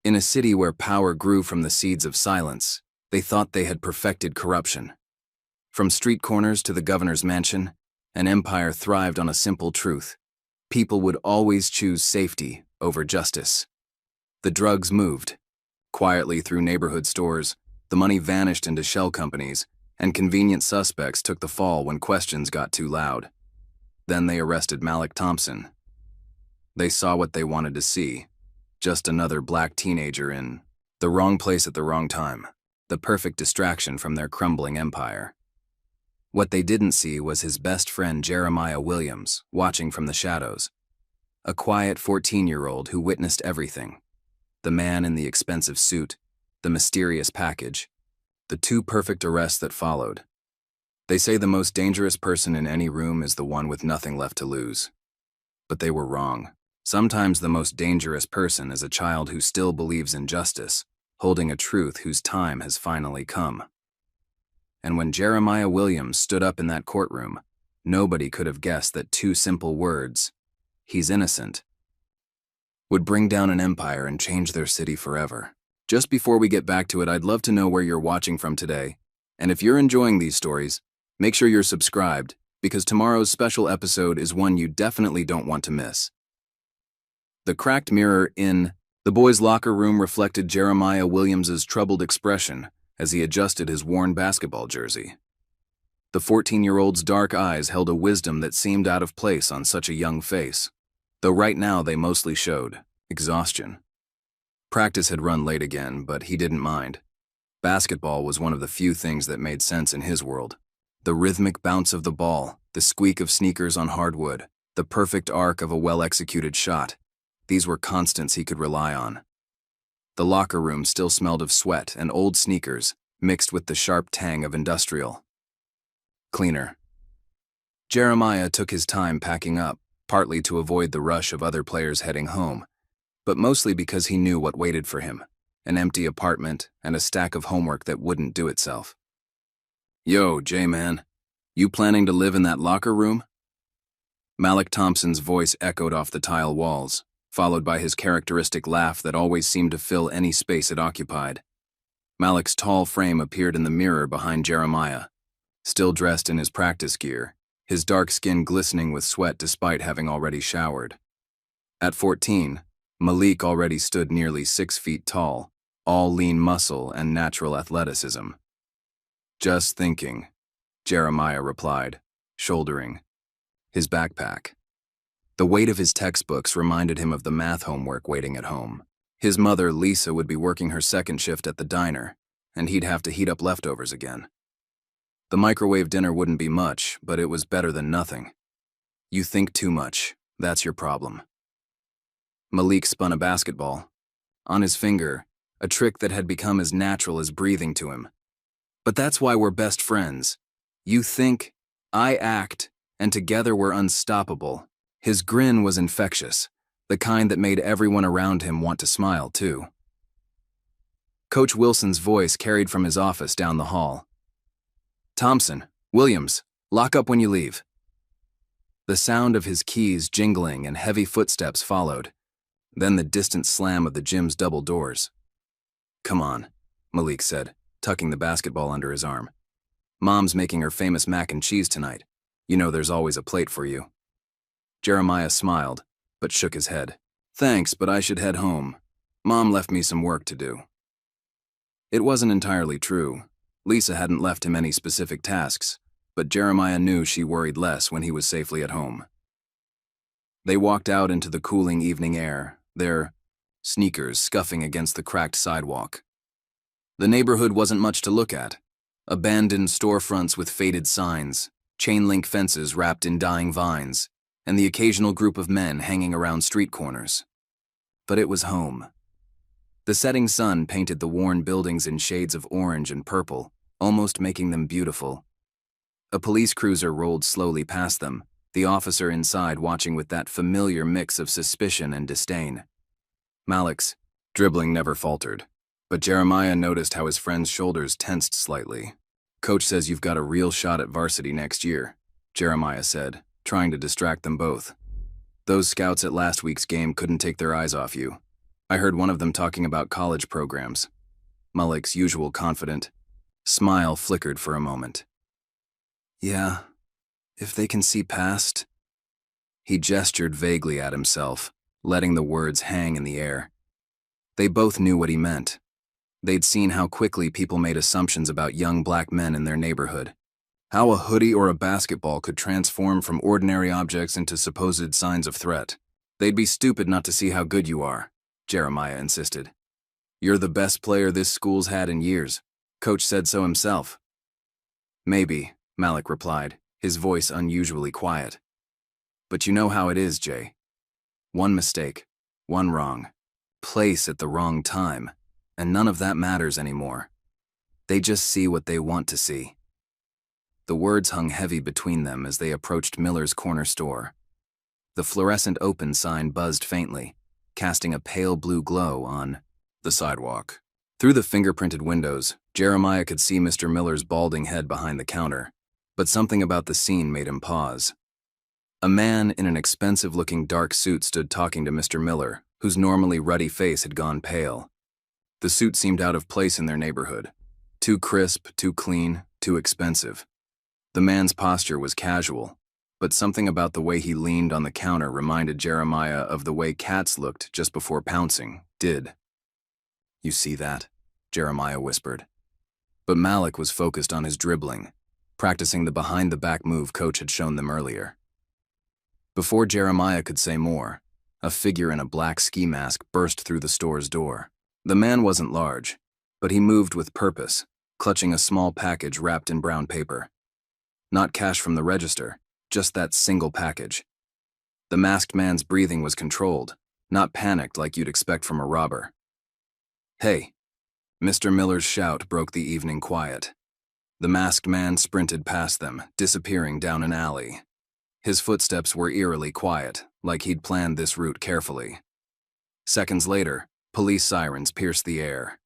In a city where power grew from the seeds of silence, they thought they had perfected corruption. From street corners to the governor's mansion, an empire thrived on a simple truth: people would always choose safety over justice. The drugs moved quietly through neighborhood stores, the money vanished into shell companies, and convenient suspects took the fall when questions got too loud. Then they arrested Malik Thompson. They saw what they wanted to see: just another black teenager in the wrong place at the wrong time, the perfect distraction from their crumbling empire. What they didn't see was his best friend Jeremiah Williams, watching from the shadows. A quiet 14-year-old who witnessed everything. The man in the expensive suit, the mysterious package, the two perfect arrests that followed. They say the most dangerous person in any room is the one with nothing left to lose. But they were wrong. Sometimes the most dangerous person is a child who still believes in justice, holding a truth whose time has finally come. And when Jeremiah Williams stood up in that courtroom, nobody could have guessed that two simple words, "He's innocent," would bring down an empire and change their city forever. Just before we get back to it, I'd love to know where you're watching from today. And if you're enjoying these stories, make sure you're subscribed, because tomorrow's special episode is one you definitely don't want to miss. The cracked mirror in the boys' locker room reflected Jeremiah Williams's troubled expression as he adjusted his worn basketball jersey. The 14-year-old's dark eyes held a wisdom that seemed out of place on such a young face, though right now they mostly showed exhaustion. Practice had run late again, but he didn't mind. Basketball was one of the few things that made sense in his world. The rhythmic bounce of the ball, the squeak of sneakers on hardwood, the perfect arc of a well-executed shot. These were constants he could rely on. The locker room still smelled of sweat and old sneakers, mixed with the sharp tang of industrial cleaner. Jeremiah took his time packing up, partly to avoid the rush of other players heading home, but mostly because he knew what waited for him: an empty apartment and a stack of homework that wouldn't do itself. "Yo, J-Man, you planning to live in that locker room?" Malik Thompson's voice echoed off the tile walls, followed by his characteristic laugh that always seemed to fill any space it occupied. Malik's tall frame appeared in the mirror behind Jeremiah, still dressed in his practice gear, his dark skin glistening with sweat despite having already showered. At 14, Malik already stood nearly 6 feet tall, all lean muscle and natural athleticism. "Just thinking," Jeremiah replied, shouldering his backpack. The weight of his textbooks reminded him of the math homework waiting at home. His mother, Lisa, would be working her second shift at the diner, and he'd have to heat up leftovers again. The microwave dinner wouldn't be much, but it was better than nothing. "You think too much. That's your problem." Malik spun a basketball. On his finger, a trick that had become as natural as breathing to him. "But that's why we're best friends. You think, I act, and together we're unstoppable." His grin was infectious, the kind that made everyone around him want to smile, too. Coach Wilson's voice carried from his office down the hall. "Thompson, Williams, lock up when you leave." The sound of his keys jingling and heavy footsteps followed, then the distant slam of the gym's double doors. "Come on," Malik said, tucking the basketball under his arm. "Mom's making her famous mac and cheese tonight. You know there's always a plate for you." Jeremiah smiled, but shook his head. "Thanks, but I should head home. Mom left me some work to do." It wasn't entirely true. Lisa hadn't left him any specific tasks, but Jeremiah knew she worried less when he was safely at home. They walked out into the cooling evening air, their sneakers scuffing against the cracked sidewalk. The neighborhood wasn't much to look at. Abandoned storefronts with faded signs, chain-link fences wrapped in dying vines, and the occasional group of men hanging around street corners. But it was home. The setting sun painted the worn buildings in shades of orange and purple, almost making them beautiful. A police cruiser rolled slowly past them, the officer inside watching with that familiar mix of suspicion and disdain. Malik's dribbling never faltered, but Jeremiah noticed how his friend's shoulders tensed slightly. "Coach says you've got a real shot at varsity next year," Jeremiah said, trying to distract them both. "Those scouts at last week's game couldn't take their eyes off you. I heard one of them talking about college programs. Malik's usual confident smile flickered for a moment. Yeah, if they can see past. He gestured vaguely at himself, letting the words hang in the air. They both knew what he meant. They'd seen how quickly people made assumptions about young black men in their neighborhood. How a hoodie or a basketball could transform from ordinary objects into supposed signs of threat. They'd be stupid not to see how good you are, Jeremiah insisted. You're the best player this school's had in years. Coach said so himself. Maybe, Malik replied, his voice unusually quiet. But you know how it is, Jay. One mistake, one wrong place at the wrong time, and none of that matters anymore. They just see what they want to see. The words hung heavy between them as they approached Miller's corner store. The fluorescent open sign buzzed faintly, casting a pale blue glow on the sidewalk. Through the fingerprinted windows, Jeremiah could see Mr. Miller's balding head behind the counter, but something about the scene made him pause. A man in an expensive-looking dark suit stood talking to Mr. Miller, whose normally ruddy face had gone pale. The suit seemed out of place in their neighborhood. Too crisp, too clean, too expensive. The man's posture was casual, but something about the way he leaned on the counter reminded Jeremiah of the way cats looked just before pouncing did. You see that? Jeremiah whispered. But Malik was focused on his dribbling, practicing the behind-the-back move Coach had shown them earlier. Before Jeremiah could say more, a figure in a black ski mask burst through the store's door. The man wasn't large, but he moved with purpose, clutching a small package wrapped in brown paper. Not cash from the register, just that single package. The masked man's breathing was controlled, not panicked like you'd expect from a robber. Hey! Mr. Miller's shout broke the evening quiet. The masked man sprinted past them, disappearing down an alley. His footsteps were eerily quiet, like he'd planned this route carefully. Seconds later, police sirens pierced the air.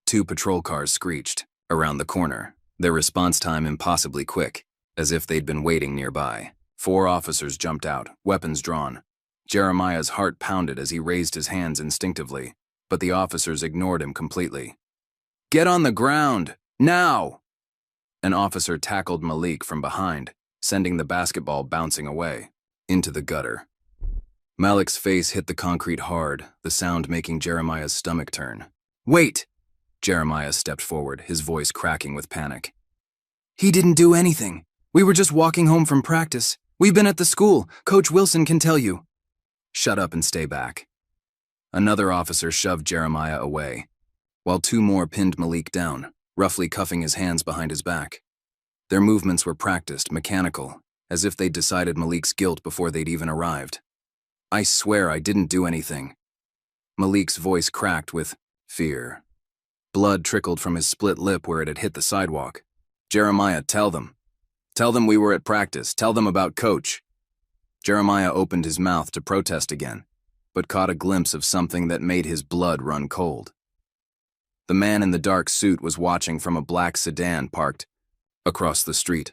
2 patrol cars screeched around the corner, their response time impossibly quick, as if they'd been waiting nearby. 4 officers jumped out, weapons drawn. Jeremiah's heart pounded as he raised his hands instinctively, but the officers ignored him completely. Get on the ground! Now! An officer tackled Malik from behind, sending the basketball bouncing away, into the gutter. Malik's face hit the concrete hard, the sound making Jeremiah's stomach turn. Wait! Jeremiah stepped forward, his voice cracking with panic. He didn't do anything. We were just walking home from practice. We've been at the school. Coach Wilson can tell you. Shut up and stay back. Another officer shoved Jeremiah away, while 2 more pinned Malik down, roughly cuffing his hands behind his back. Their movements were practiced, mechanical, as if they'd decided Malik's guilt before they'd even arrived. I swear I didn't do anything. Malik's voice cracked with fear. Blood trickled from his split lip where it had hit the sidewalk. Jeremiah, tell them. Tell them we were at practice. Tell them about Coach. Jeremiah opened his mouth to protest again, but caught a glimpse of something that made his blood run cold. The man in the dark suit was watching from a black sedan parked across the street.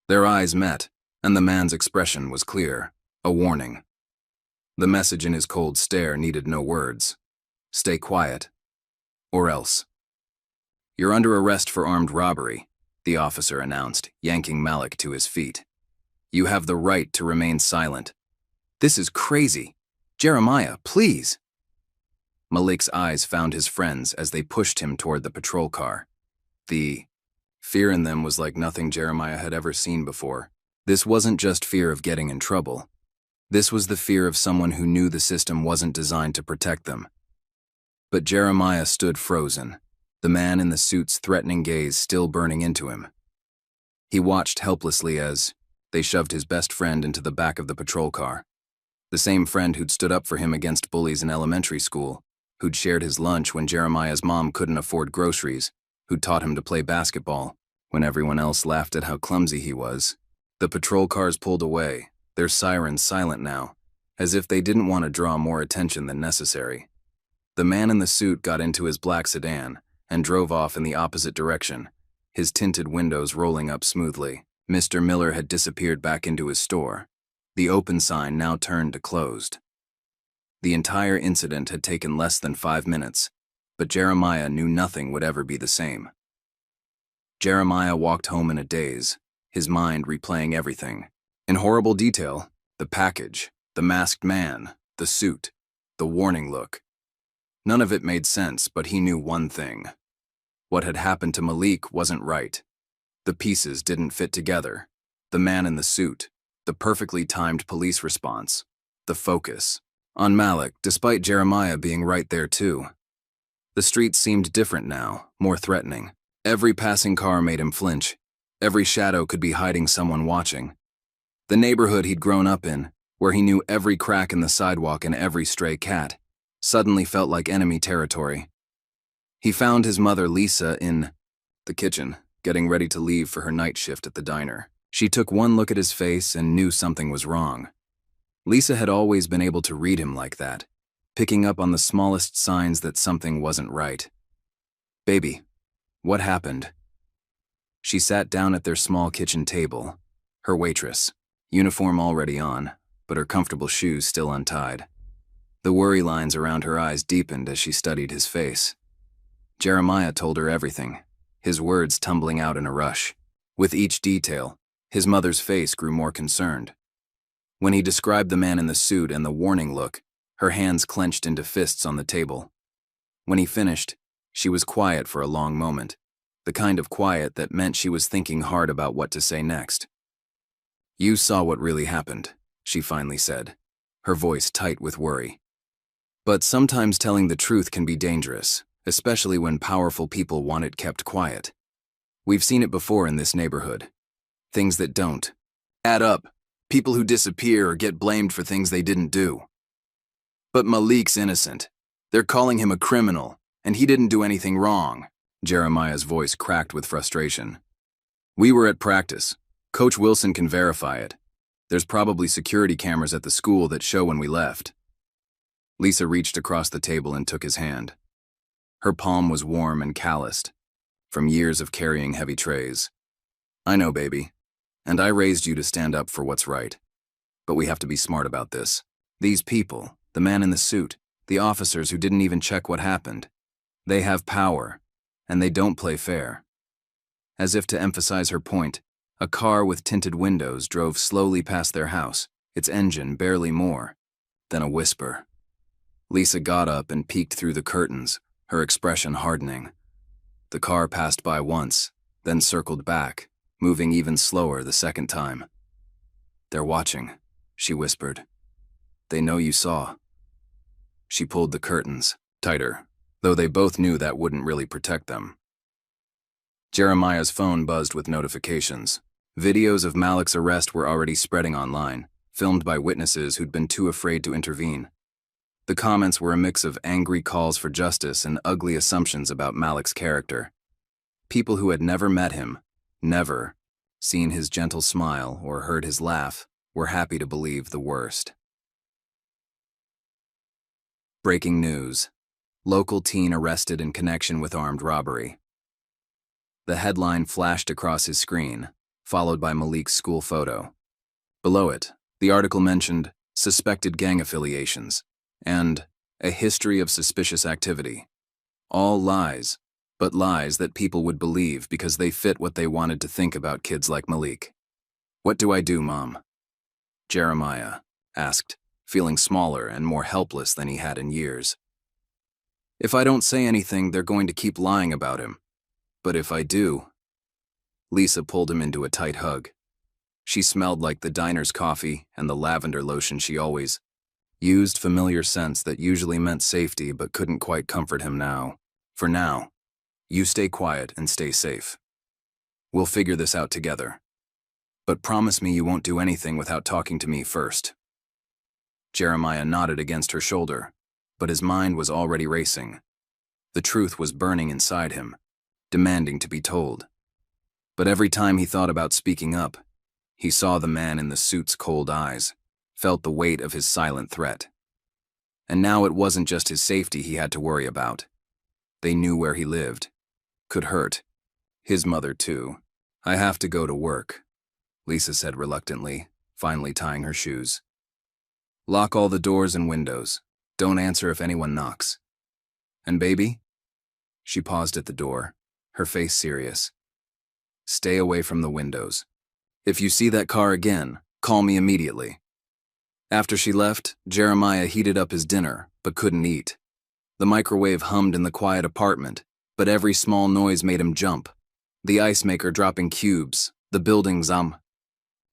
Their eyes met, and the man's expression was clear, a warning. The message in his cold stare needed no words. Stay quiet, or else. You're under arrest for armed robbery, the officer announced, yanking Malik to his feet. You have the right to remain silent. This is crazy. Jeremiah, please. Malik's eyes found his friends as they pushed him toward the patrol car. The fear in them was like nothing Jeremiah had ever seen before. This wasn't just fear of getting in trouble. This was the fear of someone who knew the system wasn't designed to protect them. But Jeremiah stood frozen, the man in the suit's threatening gaze still burning into him. He watched helplessly as they shoved his best friend into the back of the patrol car. The same friend who'd stood up for him against bullies in elementary school, who'd shared his lunch when Jeremiah's mom couldn't afford groceries, who'd taught him to play basketball when everyone else laughed at how clumsy he was. The patrol cars pulled away, their sirens silent now, as if they didn't want to draw more attention than necessary. The man in the suit got into his black sedan and drove off in the opposite direction, his tinted windows rolling up smoothly. Mr. Miller had disappeared back into his store, the open sign now turned to closed. The entire incident had taken less than 5 minutes, but Jeremiah knew nothing would ever be the same. Jeremiah walked home in a daze, his mind replaying everything. In horrible detail, the package, the masked man, the suit, the warning look. None of it made sense, but he knew one thing. What had happened to Malik wasn't right. The pieces didn't fit together. The man in the suit, the perfectly timed police response, the focus on Malik, despite Jeremiah being right there too. The streets seemed different now, more threatening. Every passing car made him flinch. Every shadow could be hiding someone watching. The neighborhood he'd grown up in, where he knew every crack in the sidewalk and every stray cat, suddenly felt like enemy territory. He found his mother, Lisa, in the kitchen, getting ready to leave for her night shift at the diner. She took one look at his face and knew something was wrong. Lisa had always been able to read him like that, picking up on the smallest signs that something wasn't right. "Baby, what happened?" She sat down at their small kitchen table, her waitress, uniform already on, but her comfortable shoes still untied. The worry lines around her eyes deepened as she studied his face. Jeremiah told her everything, his words tumbling out in a rush. With each detail, his mother's face grew more concerned. When he described the man in the suit and the warning look, her hands clenched into fists on the table. When he finished, she was quiet for a long moment, the kind of quiet that meant she was thinking hard about what to say next. "You saw what really happened," she finally said, her voice tight with worry. "But sometimes telling the truth can be dangerous, especially when powerful people want it kept quiet. We've seen it before in this neighborhood. Things that don't add up, people who disappear or get blamed for things they didn't do. But Malik's innocent. They're calling him a criminal, and he didn't do anything wrong." Jeremiah's voice cracked with frustration. "We were at practice. Coach Wilson can verify it. There's probably security cameras at the school that show when we left." Lisa reached across the table and took his hand. Her palm was warm and calloused, from years of carrying heavy trays. "I know, baby, and I raised you to stand up for what's right. But we have to be smart about this. These people, the man in the suit, the officers who didn't even check what happened, they have power, and they don't play fair." As if to emphasize her point, a car with tinted windows drove slowly past their house, its engine barely more than a whisper. Lisa got up and peeked through the curtains, her expression hardening. The car passed by once, then circled back, moving even slower the second time. "They're watching," she whispered. "They know you saw." She pulled the curtains tighter, though they both knew that wouldn't really protect them. Jeremiah's phone buzzed with notifications. Videos of Malik's arrest were already spreading online, filmed by witnesses who'd been too afraid to intervene. The comments were a mix of angry calls for justice and ugly assumptions about Malik's character. People who had never met him, never seen his gentle smile or heard his laugh, were happy to believe the worst. Breaking news. Local teen arrested in connection with armed robbery. The headline flashed across his screen, followed by Malik's school photo. Below it, the article mentioned suspected gang affiliations and a history of suspicious activity. All lies, but lies that people would believe because they fit what they wanted to think about kids like Malik. "What do I do, Mom?" Jeremiah asked, feeling smaller and more helpless than he had in years. "If I don't say anything, they're going to keep lying about him. But if I do..." Lisa pulled him into a tight hug. She smelled like the diner's coffee and the lavender lotion she always used, familiar scents that usually meant safety but couldn't quite comfort him now. "For now, you stay quiet and stay safe. We'll figure this out together. But promise me you won't do anything without talking to me first." Jeremiah nodded against her shoulder, but his mind was already racing. The truth was burning inside him, demanding to be told. But every time he thought about speaking up, he saw the man in the suit's cold eyes, felt the weight of his silent threat. And now it wasn't just his safety he had to worry about. They knew where he lived. Could hurt. His mother, too. "I have to go to work," Lisa said reluctantly, finally tying her shoes. "Lock all the doors and windows. Don't answer if anyone knocks. And baby? She paused at the door, her face serious. Stay away from the windows. If you see that car again, call me immediately. After she left, Jeremiah heated up his dinner, but couldn't eat. The microwave hummed in the quiet apartment, but every small noise made him jump. The ice maker dropping cubes, the building's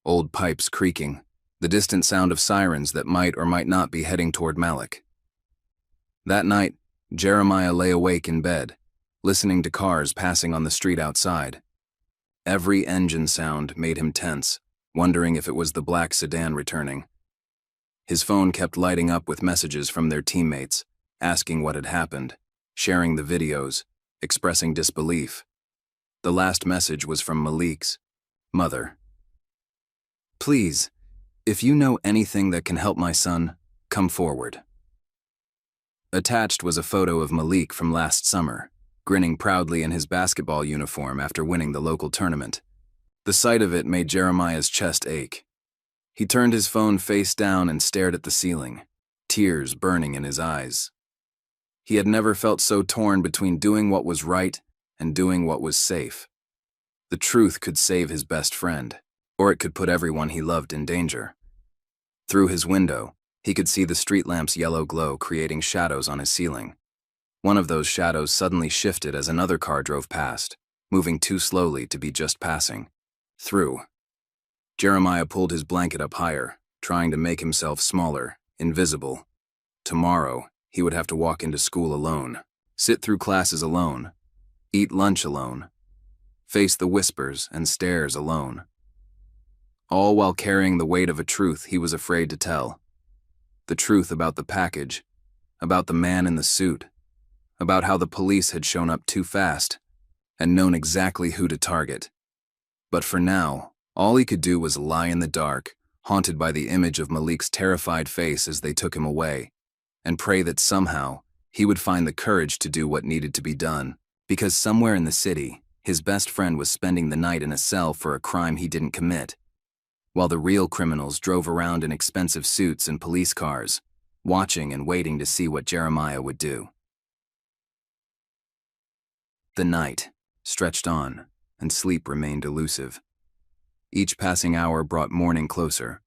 old pipes creaking, the distant sound of sirens that might or might not be heading toward Malik. That night, Jeremiah lay awake in bed, listening to cars passing on the street outside. Every engine sound made him tense, wondering if it was the black sedan returning. His phone kept lighting up with messages from their teammates, asking what had happened, sharing the videos, expressing disbelief. The last message was from Malik's mother. Please, if you know anything that can help my son, come forward. Attached was a photo of Malik from last summer, grinning proudly in his basketball uniform after winning the local tournament. The sight of it made Jeremiah's chest ache. He turned his phone face down and stared at the ceiling, tears burning in his eyes. He had never felt so torn between doing what was right and doing what was safe. The truth could save his best friend, or it could put everyone he loved in danger. Through his window, he could see the street lamp's yellow glow creating shadows on his ceiling. One of those shadows suddenly shifted as another car drove past, moving too slowly to be just passing. Through. Jeremiah pulled his blanket up higher, trying to make himself smaller, invisible. Tomorrow, he would have to walk into school alone, sit through classes alone, eat lunch alone, face the whispers and stares alone. All while carrying the weight of a truth he was afraid to tell. The truth about the package, about the man in the suit, about how the police had shown up too fast and known exactly who to target. But for now, all he could do was lie in the dark, haunted by the image of Malik's terrified face as they took him away, and pray that somehow he would find the courage to do what needed to be done, because somewhere in the city, his best friend was spending the night in a cell for a crime he didn't commit, while the real criminals drove around in expensive suits and police cars, watching and waiting to see what Jeremiah would do. The night stretched on, and sleep remained elusive. Each passing hour brought morning closer.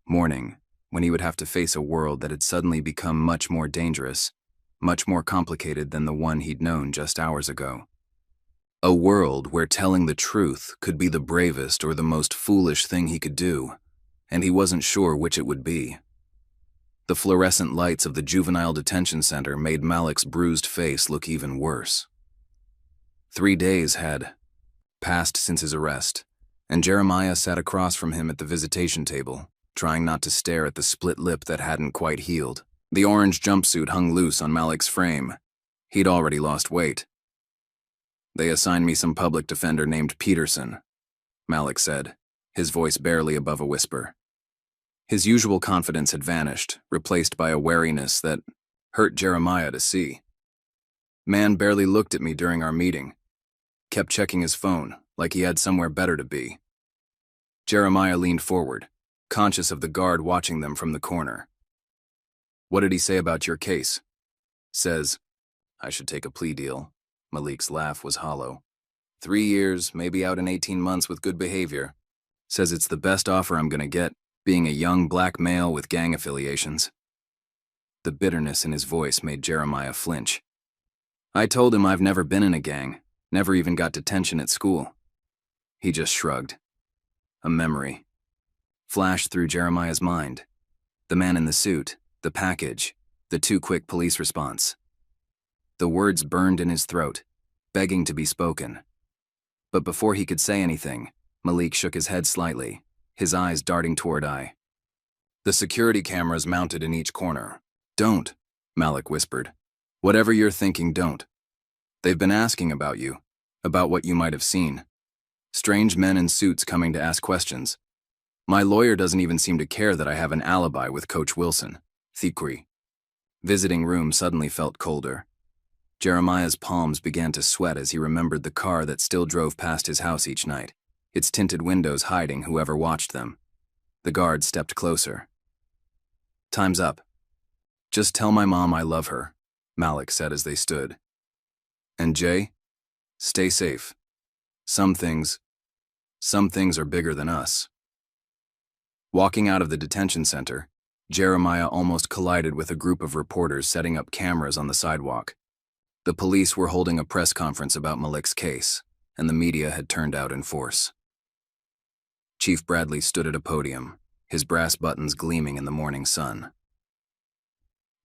Morning, when he would have to face a world that had suddenly become much more dangerous, much more complicated than the one he'd known just hours ago. A world where telling the truth could be the bravest or the most foolish thing he could do, and he wasn't sure which it would be. The fluorescent lights of the juvenile detention center made Malik's bruised face look even worse. 3 days had passed since his arrest, and Jeremiah sat across from him at the visitation table, trying not to stare at the split lip that hadn't quite healed. The orange jumpsuit hung loose on Malik's frame. He'd already lost weight. They assigned me some public defender named Peterson, Malik said, his voice barely above a whisper. His usual confidence had vanished, replaced by a wariness that hurt Jeremiah to see. Man barely looked at me during our meeting. Kept checking his phone, like he had somewhere better to be. Jeremiah leaned forward, conscious of the guard watching them from the corner. What did he say about your case? Says, I should take a plea deal. Malik's laugh was hollow. 3 years, maybe out in 18 months with good behavior. Says it's the best offer I'm gonna get, being a young black male with gang affiliations. The bitterness in his voice made Jeremiah flinch. I told him I've never been in a gang, never even got detention at school. He just shrugged. A memory flashed through Jeremiah's mind. The man in the suit, the package, the too quick police response. The words burned in his throat, begging to be spoken. But before he could say anything, Malik shook his head slightly, his eyes darting toward I. The security cameras mounted in each corner. Don't, Malik whispered. Whatever you're thinking, don't. They've been asking about you, about what you might have seen. Strange men in suits coming to ask questions. My lawyer doesn't even seem to care that I have an alibi with Coach Wilson, Thikri. Visiting room suddenly felt colder. Jeremiah's palms began to sweat as he remembered the car that still drove past his house each night, its tinted windows hiding whoever watched them. The guard stepped closer. Time's up. Just tell my mom I love her, Malik said as they stood. And Jay, stay safe. Some things are bigger than us. Walking out of the detention center, Jeremiah almost collided with a group of reporters setting up cameras on the sidewalk. The police were holding a press conference about Malik's case, and the media had turned out in force. Chief Bradley stood at a podium, his brass buttons gleaming in the morning sun.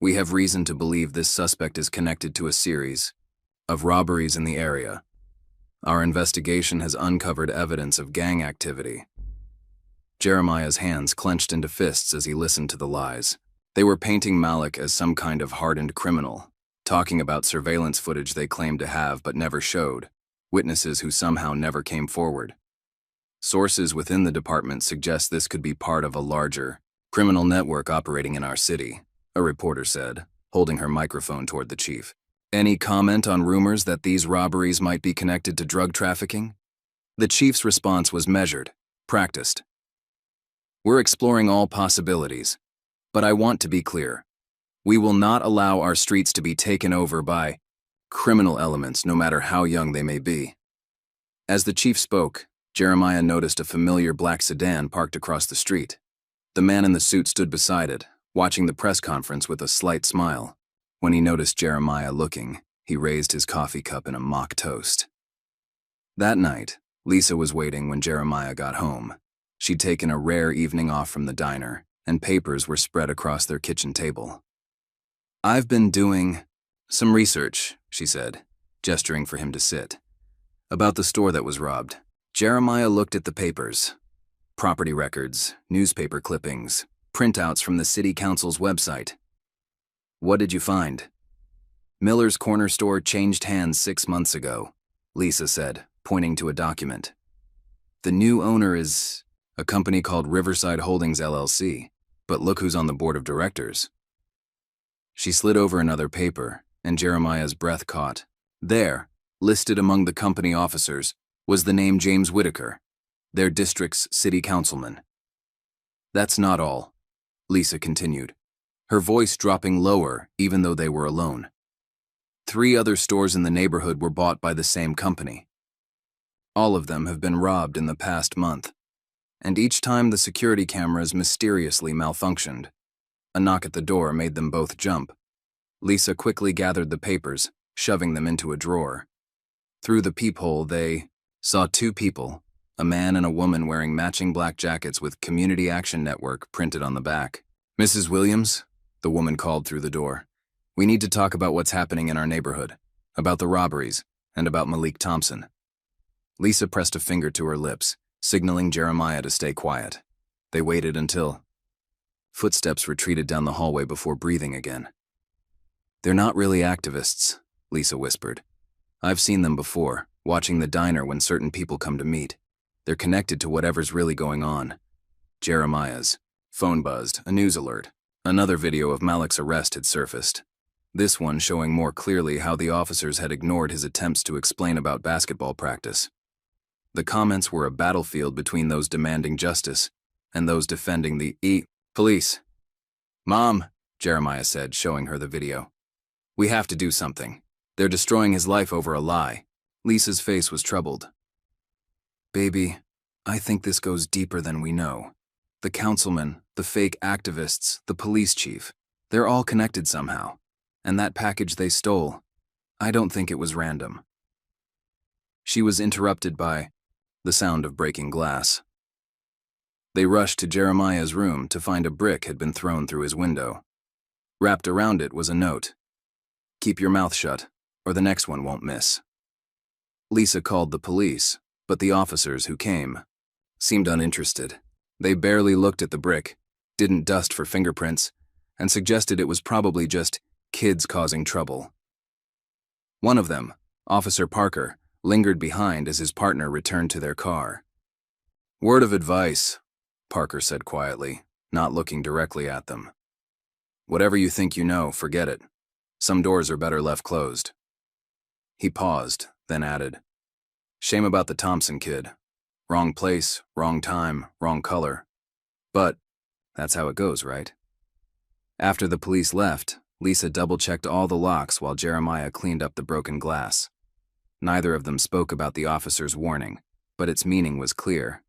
We have reason to believe this suspect is connected to a series of robberies in the area. Our investigation has uncovered evidence of gang activity. Jeremiah's hands clenched into fists as he listened to the lies. They were painting Malik as some kind of hardened criminal, talking about surveillance footage they claimed to have but never showed, witnesses who somehow never came forward. Sources within the department suggest this could be part of a larger criminal network operating in our city, a reporter said, holding her microphone toward the chief. Any comment on rumors that these robberies might be connected to drug trafficking? The chief's response was measured, practiced. We're exploring all possibilities, but I want to be clear. We will not allow our streets to be taken over by criminal elements, no matter how young they may be. As the chief spoke, Jeremiah noticed a familiar black sedan parked across the street. The man in the suit stood beside it, watching the press conference with a slight smile. When he noticed Jeremiah looking, he raised his coffee cup in a mock toast. That night, Lisa was waiting when Jeremiah got home. She'd taken a rare evening off from the diner, and papers were spread across their kitchen table. I've been doing some research, she said, gesturing for him to sit, about the store that was robbed. Jeremiah looked at the papers. Property records, newspaper clippings, printouts from the city council's website. What did you find? Miller's Corner store changed hands 6 months ago, Lisa said, pointing to a document. The new owner is a company called Riverside Holdings LLC, but look who's on the board of directors. She slid over another paper, and Jeremiah's breath caught. There, listed among the company officers, was the name James Whitaker, their district's city councilman. That's not all, Lisa continued, her voice dropping lower even though they were alone. 3 other stores in the neighborhood were bought by the same company. All of them have been robbed in the past month, and each time the security cameras mysteriously malfunctioned. A knock at the door made them both jump. Lisa quickly gathered the papers, shoving them into a drawer. Through the peephole, they saw 2 people, a man and a woman wearing matching black jackets with Community Action Network printed on the back. Mrs. Williams, the woman called through the door. We need to talk about what's happening in our neighborhood, about the robberies, and about Malik Thompson. Lisa pressed a finger to her lips, signaling Jeremiah to stay quiet. They waited until footsteps retreated down the hallway before breathing again. They're not really activists, Lisa whispered. I've seen them before, watching the diner when certain people come to meet. They're connected to whatever's really going on. Jeremiah's phone buzzed, a news alert. Another video of Malik's arrest had surfaced. This one showing more clearly how the officers had ignored his attempts to explain about basketball practice. The comments were a battlefield between those demanding justice and those defending the police. Mom, Jeremiah said, showing her the video. We have to do something. They're destroying his life over a lie. Lisa's face was troubled. Baby, I think this goes deeper than we know. The councilman, the fake activists, the police chief, they're all connected somehow. And that package they stole, I don't think it was random. She was interrupted by the sound of breaking glass. They rushed to Jeremiah's room to find a brick had been thrown through his window. Wrapped around it was a note. Keep your mouth shut, or the next one won't miss. Lisa called the police, but the officers who came seemed uninterested. They barely looked at the brick, didn't dust for fingerprints, and suggested it was probably just kids causing trouble. One of them, Officer Parker, lingered behind as his partner returned to their car. Word of advice, Parker said quietly, not looking directly at them. Whatever you think you know, forget it. Some doors are better left closed. He paused, then added, Shame about the Thompson kid. Wrong place, wrong time, wrong color. But that's how it goes, right? After the police left, Lisa double-checked all the locks while Jeremiah cleaned up the broken glass. Neither of them spoke about the officer's warning, but its meaning was clear.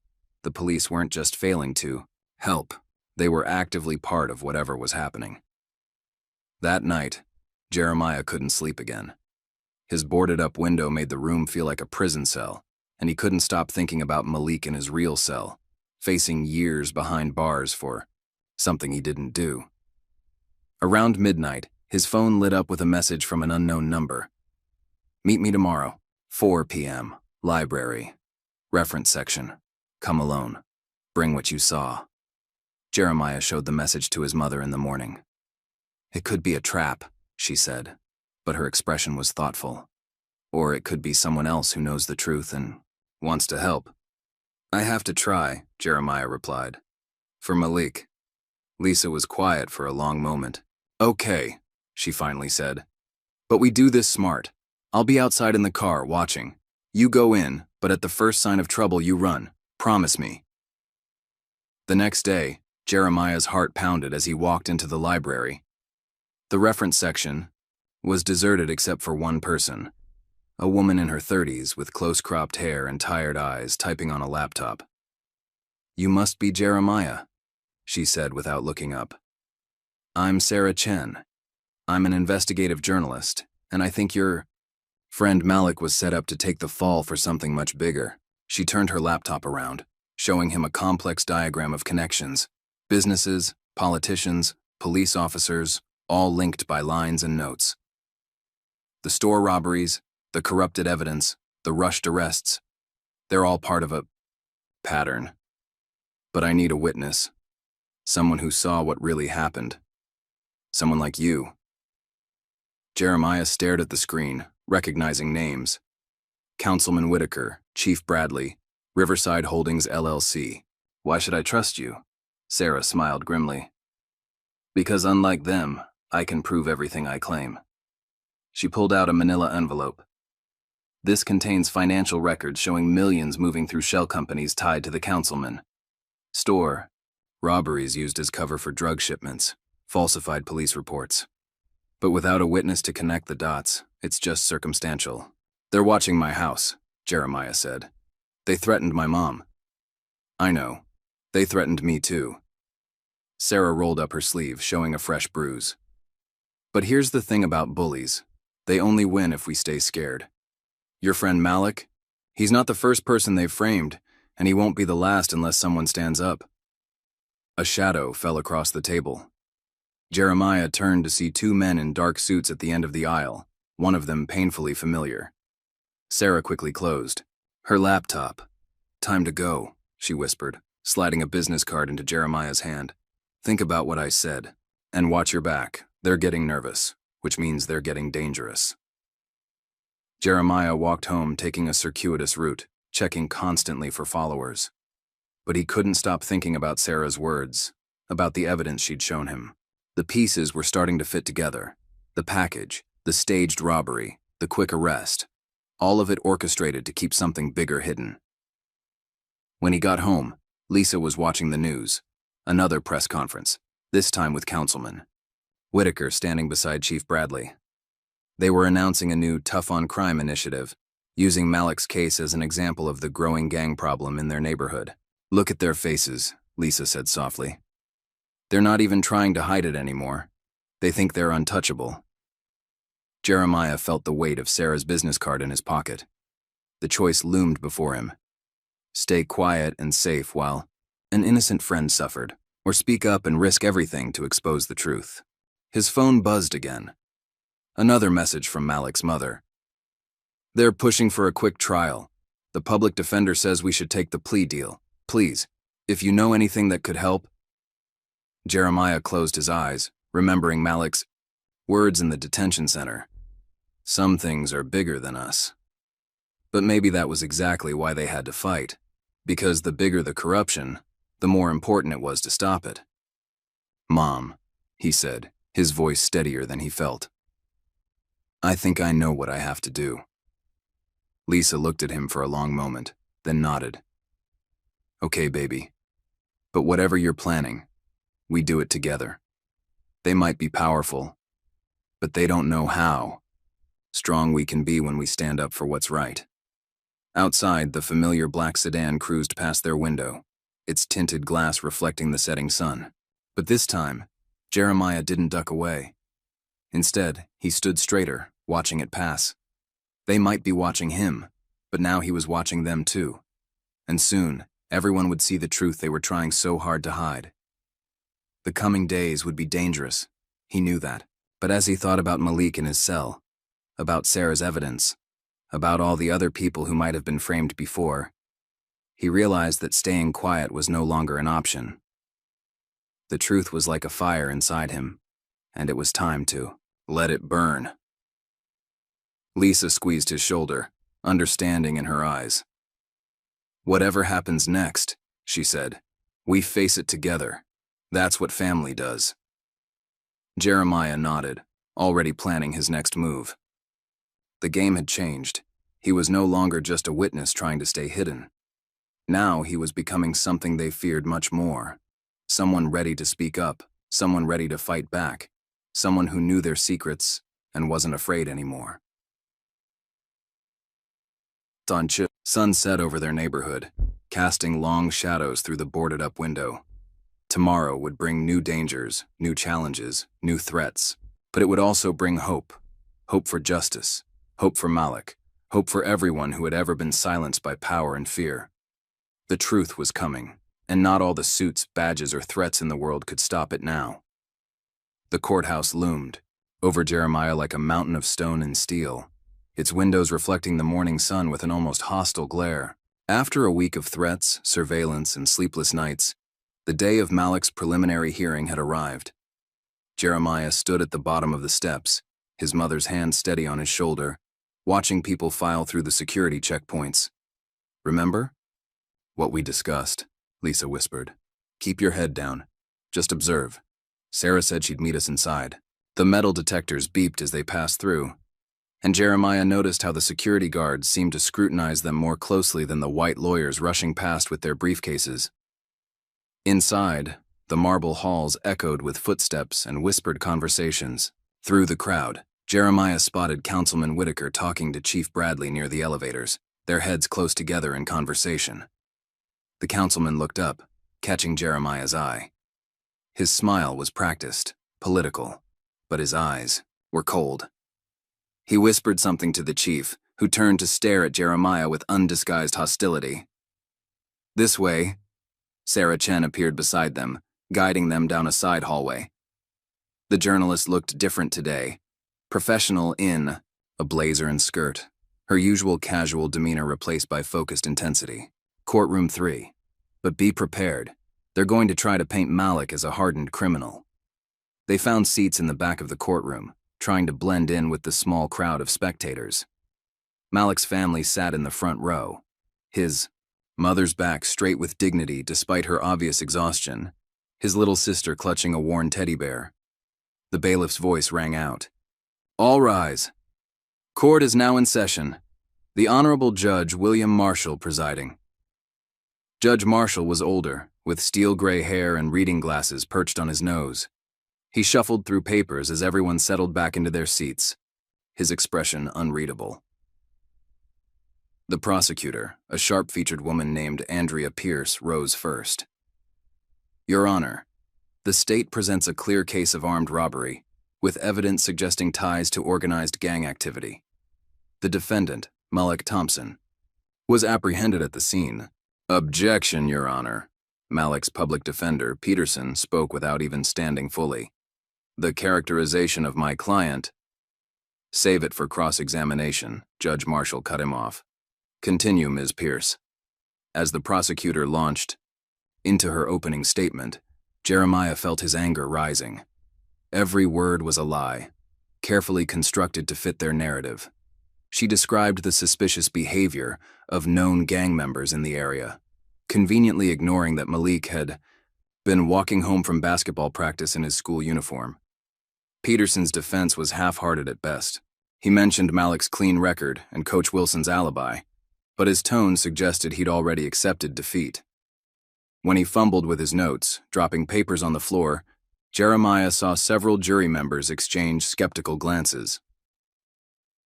The police weren't just failing to help, they were actively part of whatever was happening. That night, Jeremiah couldn't sleep again. His boarded-up window made the room feel like a prison cell, and he couldn't stop thinking about Malik in his real cell, facing years behind bars for something he didn't do. Around midnight, his phone lit up with a message from an unknown number. "Meet me tomorrow, 4 p.m., library. Reference section. Come alone. Bring what you saw." Jeremiah showed the message to his mother in the morning. "It could be a trap," she said, but her expression was thoughtful. "Or it could be someone else who knows the truth and wants to help." "I have to try," Jeremiah replied. "For Malik." Lisa was quiet for a long moment. "Okay," she finally said. "But we do this smart. I'll be outside in the car, watching. You go in, but at the first sign of trouble you run. Promise me." The next day, Jeremiah's heart pounded as he walked into the library. The reference section was deserted except for one person, a woman in her 30s with close-cropped hair and tired eyes typing on a laptop. "You must be Jeremiah," she said without looking up. "I'm Sarah Chen. I'm an investigative journalist, and I think your friend Malik was set up to take the fall for something much bigger." She turned her laptop around, showing him a complex diagram of connections: businesses, politicians, police officers, all linked by lines and notes. The store robberies, the corrupted evidence, the rushed arrests, they're all part of a pattern. But I need a witness, someone who saw what really happened. Someone like you. Jeremiah stared at the screen, recognizing names. Councilman Whitaker, Chief Bradley, Riverside Holdings LLC. "Why should I trust you?" Sarah smiled grimly. "Because unlike them, I can prove everything I claim." She pulled out a manila envelope. "This contains financial records showing millions moving through shell companies tied to the councilman. Store robberies used as cover for drug shipments, falsified police reports. But without a witness to connect the dots, it's just circumstantial." "They're watching my house," Jeremiah said. "They threatened my mom." "I know. They threatened me too." Sarah rolled up her sleeve, showing a fresh bruise. "But here's the thing about bullies. They only win if we stay scared. Your friend Malik? He's not the first person they've framed, and he won't be the last unless someone stands up." A shadow fell across the table. Jeremiah turned to see two men in dark suits at the end of the aisle, one of them painfully familiar. Sarah quickly closed her laptop. "Time to go," she whispered, sliding a business card into Jeremiah's hand. "Think about what I said, and watch your back. They're getting nervous, which means they're getting dangerous." Jeremiah walked home taking a circuitous route, checking constantly for followers. But he couldn't stop thinking about Sarah's words, about the evidence she'd shown him. The pieces were starting to fit together. The package, the staged robbery, the quick arrest, all of it orchestrated to keep something bigger hidden. When he got home, Lisa was watching the news. Another press conference, this time with Councilman Whitaker standing beside Chief Bradley. They were announcing a new Tough on Crime initiative, using Malik's case as an example of the growing gang problem in their neighborhood. "Look at their faces," Lisa said softly. "They're not even trying to hide it anymore. They think they're untouchable." Jeremiah felt the weight of Sarah's business card in his pocket. The choice loomed before him. Stay quiet and safe while an innocent friend suffered, or speak up and risk everything to expose the truth. His phone buzzed again. Another message from Malik's mother. "They're pushing for a quick trial. The public defender says we should take the plea deal. Please, if you know anything that could help." Jeremiah closed his eyes, remembering Malik's words in the detention center. "Some things are bigger than us." But maybe that was exactly why they had to fight, because the bigger the corruption, the more important it was to stop it. "Mom," he said, his voice steadier than he felt. "I think I know what I have to do." Lisa looked at him for a long moment, then nodded. "Okay, baby. But whatever you're planning, we do it together." They might be powerful, but they don't know how strong we can be when we stand up for what's right. Outside, the familiar black sedan cruised past their window, its tinted glass reflecting the setting sun. But this time, Jeremiah didn't duck away. Instead, he stood straighter, watching it pass. They might be watching him, but now he was watching them too. And soon, everyone would see the truth they were trying so hard to hide. The coming days would be dangerous. He knew that. But as he thought about Malik in his cell, about Sarah's evidence, about all the other people who might have been framed before, he realized that staying quiet was no longer an option. The truth was like a fire inside him, and it was time to let it burn. Lisa squeezed his shoulder, understanding in her eyes. "Whatever happens next," she said, "we face it together. That's what family does." Jeremiah nodded, already planning his next move. The game had changed. He was no longer just a witness trying to stay hidden. Now he was becoming something they feared much more. Someone ready to speak up, someone ready to fight back, someone who knew their secrets and wasn't afraid anymore. Sun set over their neighborhood, casting long shadows through the boarded-up window. Tomorrow would bring new dangers, new challenges, new threats, but it would also bring hope. Hope for justice, hope for Malik, hope for everyone who had ever been silenced by power and fear. The truth was coming, and not all the suits, badges, or threats in the world could stop it now. The courthouse loomed, over Jeremiah like a mountain of stone and steel, its windows reflecting the morning sun with an almost hostile glare. After a week of threats, surveillance, and sleepless nights, the day of Malik's preliminary hearing had arrived. Jeremiah stood at the bottom of the steps, his mother's hand steady on his shoulder, watching people file through the security checkpoints. "Remember what we discussed?" Lisa whispered. "Keep your head down. Just observe. Sarah said she'd meet us inside." The metal detectors beeped as they passed through, and Jeremiah noticed how the security guards seemed to scrutinize them more closely than the white lawyers rushing past with their briefcases. Inside, the marble halls echoed with footsteps and whispered conversations. Through the crowd, Jeremiah spotted Councilman Whitaker talking to Chief Bradley near the elevators, their heads close together in conversation. The councilman looked up, catching Jeremiah's eye. His smile was practiced, political, but his eyes were cold. He whispered something to the chief, who turned to stare at Jeremiah with undisguised hostility. "This way." Sarah Chen appeared beside them, guiding them down a side hallway. The journalist looked different today, professional in a blazer and skirt, her usual casual demeanor replaced by focused intensity. "Courtroom 3. But be prepared. They're going to try to paint Malik as a hardened criminal." They found seats in the back of the courtroom, trying to blend in with the small crowd of spectators. Malik's family sat in the front row, his mother's back straight with dignity despite her obvious exhaustion, his little sister clutching a worn teddy bear. The bailiff's voice rang out. "All rise. Court is now in session. The Honorable Judge William Marshall presiding." Judge Marshall was older, with steel gray hair and reading glasses perched on his nose. He shuffled through papers as everyone settled back into their seats, his expression unreadable. The prosecutor, a sharp-featured woman named Andrea Pierce, rose first. "Your Honor, the state presents a clear case of armed robbery, with evidence suggesting ties to organized gang activity. The defendant, Malik Thompson, was apprehended at the scene." "Objection, Your Honor." Malik's public defender, Peterson, spoke without even standing fully. "The characterization of my client—" "Save it for cross-examination," Judge Marshall cut him off. "Continue, Ms. Pierce." As the prosecutor launched into her opening statement, Jeremiah felt his anger rising. Every word was a lie, carefully constructed to fit their narrative. She described the suspicious behavior of known gang members in the area, conveniently ignoring that Malik had been walking home from basketball practice in his school uniform. Peterson's defense was half-hearted at best. He mentioned Malik's clean record and Coach Wilson's alibi, but his tone suggested he'd already accepted defeat. When he fumbled with his notes, dropping papers on the floor, Jeremiah saw several jury members exchange skeptical glances.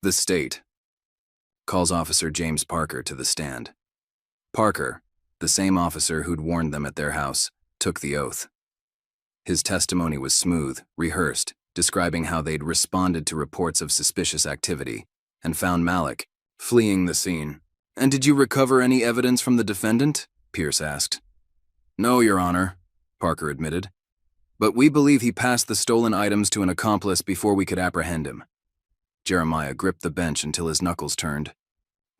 The state calls Officer James Parker to the stand. Parker, the same officer who'd warned them at their house, took the oath. His testimony was smooth, rehearsed, describing how they'd responded to reports of suspicious activity and found Malik fleeing the scene. "And did you recover any evidence from the defendant?" Pierce asked. "No, Your Honor," Parker admitted. "But we believe he passed the stolen items to an accomplice before we could apprehend him." Jeremiah gripped the bench until his knuckles turned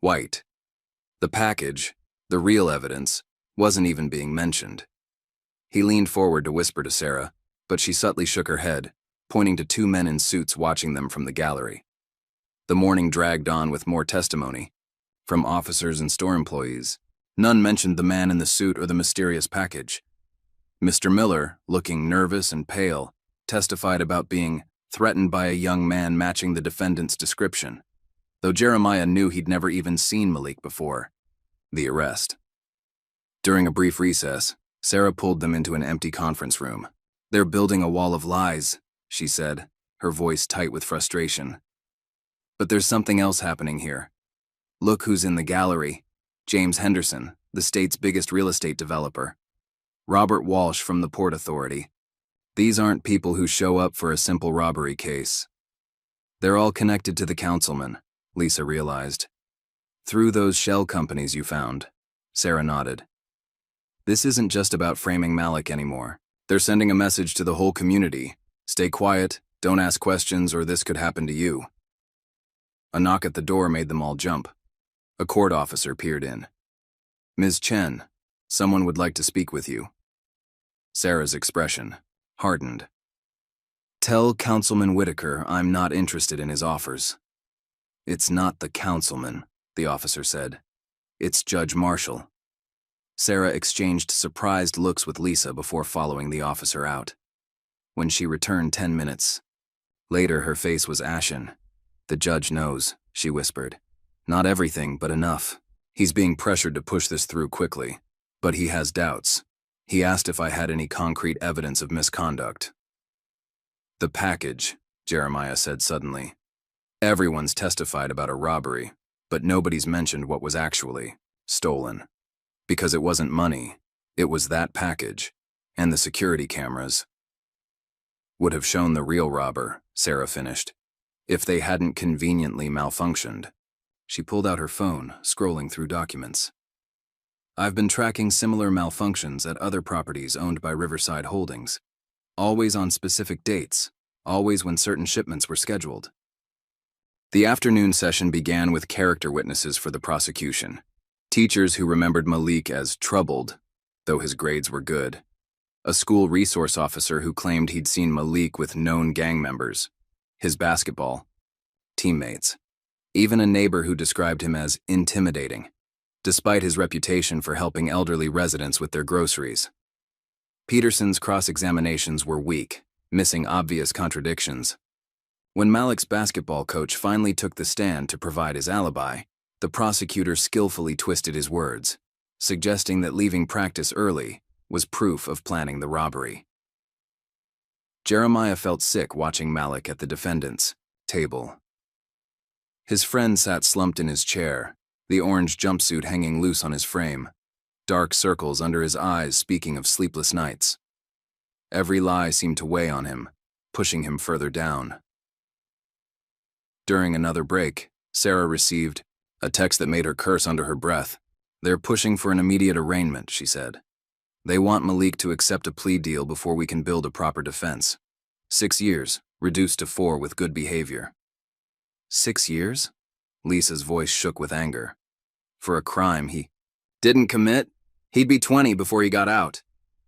white. The package, the real evidence, wasn't even being mentioned. He leaned forward to whisper to Sarah, but she subtly shook her head, pointing to two men in suits watching them from the gallery. The morning dragged on with more testimony. From officers and store employees, none mentioned the man in the suit or the mysterious package. Mr. Miller, looking nervous and pale, testified about being threatened by a young man matching the defendant's description, though Jeremiah knew he'd never even seen Malik before. The arrest. During a brief recess, Sarah pulled them into an empty conference room. "They're building a wall of lies," she said, her voice tight with frustration. "But there's something else happening here. Look who's in the gallery. James Henderson, the state's biggest real estate developer. Robert Walsh from the Port Authority. These aren't people who show up for a simple robbery case. They're all connected to the councilman," Lisa realized. "Through those shell companies you found." Sarah nodded. "This isn't just about framing Malik anymore. They're sending a message to the whole community. Stay quiet, don't ask questions, or this could happen to you." A knock at the door made them all jump. A court officer peered in. "Ms. Chen, someone would like to speak with you." Sarah's expression hardened. "Tell Councilman Whitaker I'm not interested in his offers." "It's not the councilman," the officer said. "It's Judge Marshall." Sarah exchanged surprised looks with Lisa before following the officer out. When she returned 10 minutes later, her face was ashen. "The judge knows," she whispered. "Not everything, but enough. He's being pressured to push this through quickly, but he has doubts. He asked if I had any concrete evidence of misconduct." "The package," Jeremiah said suddenly. "Everyone's testified about a robbery, but nobody's mentioned what was actually stolen. Because it wasn't money, it was that package, and the security cameras would have shown the real robber," Sarah finished, "if they hadn't conveniently malfunctioned." She pulled out her phone, scrolling through documents. "I've been tracking similar malfunctions at other properties owned by Riverside Holdings. Always on specific dates, always when certain shipments were scheduled." The afternoon session began with character witnesses for the prosecution. Teachers who remembered Malik as troubled, though his grades were good. A school resource officer who claimed he'd seen Malik with known gang members, his basketball teammates. Even a neighbor who described him as intimidating, despite his reputation for helping elderly residents with their groceries. Peterson's cross-examinations were weak, missing obvious contradictions. When Malik's basketball coach finally took the stand to provide his alibi, the prosecutor skillfully twisted his words, suggesting that leaving practice early was proof of planning the robbery. Jeremiah felt sick watching Malik at the defendant's table. His friend sat slumped in his chair, the orange jumpsuit hanging loose on his frame, dark circles under his eyes speaking of sleepless nights. Every lie seemed to weigh on him, pushing him further down. During another break, Sarah received a text that made her curse under her breath. "They're pushing for an immediate arraignment," she said. "They want Malik to accept a plea deal before we can build a proper defense. 6 years, reduced to 4 with good behavior." 6 years? Lisa's voice shook with anger. "For a crime he didn't commit? He'd be 20 before he got out.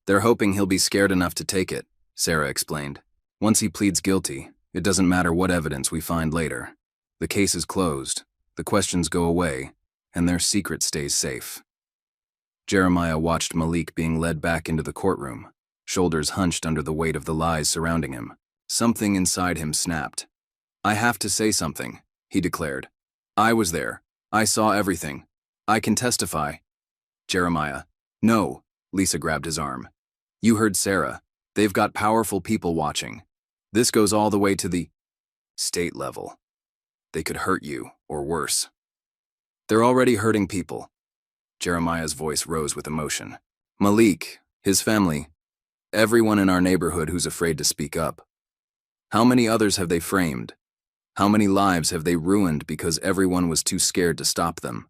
They're hoping he'll be scared enough to take it," Sarah explained. "Once he pleads guilty, it doesn't matter what evidence we find later. The case is closed, the questions go away, and their secret stays safe." Jeremiah watched Malik being led back into the courtroom, shoulders hunched under the weight of the lies surrounding him. Something inside him snapped. "I have to say something," he declared. "I was there. I saw everything. I can testify." "Jeremiah." "No," Lisa grabbed his arm. "You heard Sarah. They've got powerful people watching. This goes all the way to the state level. They could hurt you, or worse. They're already hurting people. Jeremiah's voice rose with emotion. Malik, his family, everyone in our neighborhood who's afraid to speak up. How many others have they framed? How many lives have they ruined because everyone was too scared to stop them?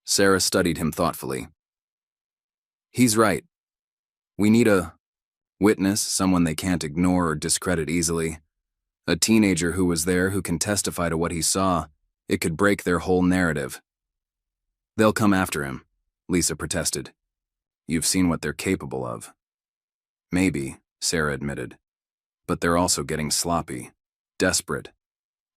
Sarah studied him thoughtfully. He's right. We need a witness, someone they can't ignore or discredit easily. A teenager who was there who can testify to what he saw. It could break their whole narrative. They'll come after him, Lisa protested. You've seen what they're capable of. Maybe, Sarah admitted. But they're also getting sloppy, desperate.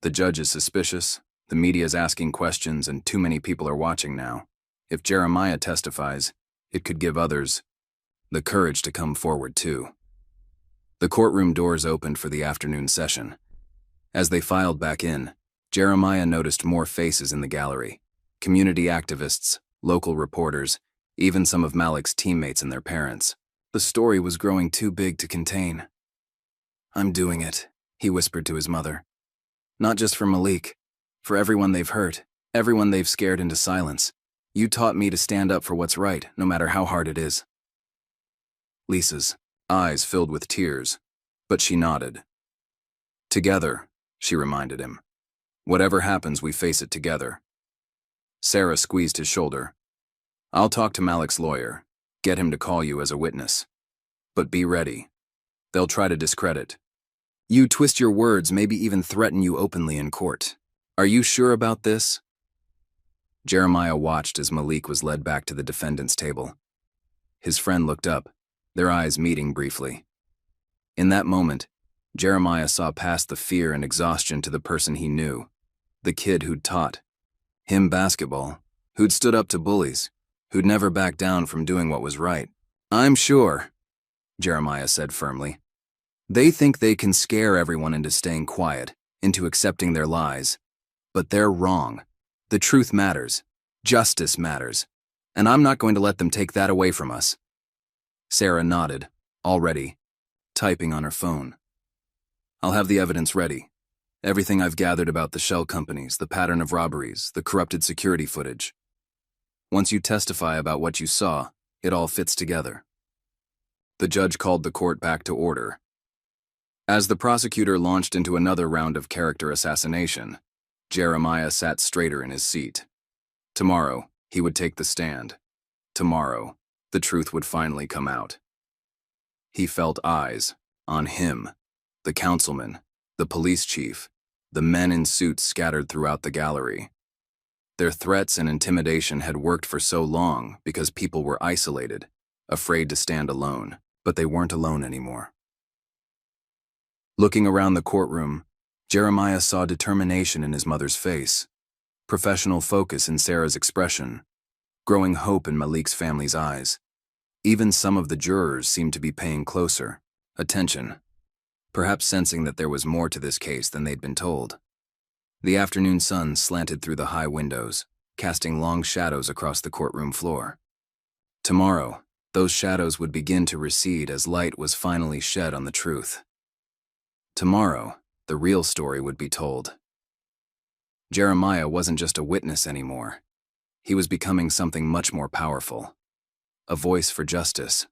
The judge is suspicious, the media's asking questions, and too many people are watching now. If Jeremiah testifies, it could give others the courage to come forward too. The courtroom doors opened for the afternoon session. As they filed back in, Jeremiah noticed more faces in the gallery. Community activists, local reporters, even some of Malik's teammates and their parents. The story was growing too big to contain. I'm doing it, he whispered to his mother. Not just for Malik, for everyone they've hurt, everyone they've scared into silence. You taught me to stand up for what's right, no matter how hard it is. Lisa's eyes filled with tears, but she nodded. Together, she reminded him. Whatever happens, we face it together. Sarah squeezed his shoulder. I'll talk to Malik's lawyer, get him to call you as a witness. But be ready. They'll try to discredit. You twist your words, maybe even threaten you openly in court. Are you sure about this? Jeremiah watched as Malik was led back to the defendant's table. His friend looked up, their eyes meeting briefly. In that moment, Jeremiah saw past the fear and exhaustion to the person he knew, the kid who'd taught him basketball, who'd stood up to bullies, who'd never backed down from doing what was right. I'm sure, Jeremiah said firmly. They think they can scare everyone into staying quiet, into accepting their lies. But they're wrong. The truth matters. Justice matters. And I'm not going to let them take that away from us. Sarah nodded, already, typing on her phone. I'll have the evidence ready. Everything I've gathered about the shell companies, the pattern of robberies, the corrupted security footage. Once you testify about what you saw, it all fits together. The judge called the court back to order. As the prosecutor launched into another round of character assassination, Jeremiah sat straighter in his seat. Tomorrow, he would take the stand. Tomorrow, the truth would finally come out. He felt eyes on him, the councilman, the police chief, the men in suits scattered throughout the gallery. Their threats and intimidation had worked for so long because people were isolated, afraid to stand alone, but they weren't alone anymore. Looking around the courtroom, Jeremiah saw determination in his mother's face, professional focus in Sarah's expression, growing hope in Malik's family's eyes. Even some of the jurors seemed to be paying closer attention, perhaps sensing that there was more to this case than they'd been told. The afternoon sun slanted through the high windows, casting long shadows across the courtroom floor. Tomorrow, those shadows would begin to recede as light was finally shed on the truth. Tomorrow, the real story would be told. Jeremiah wasn't just a witness anymore. He was becoming something much more powerful. A voice for justice.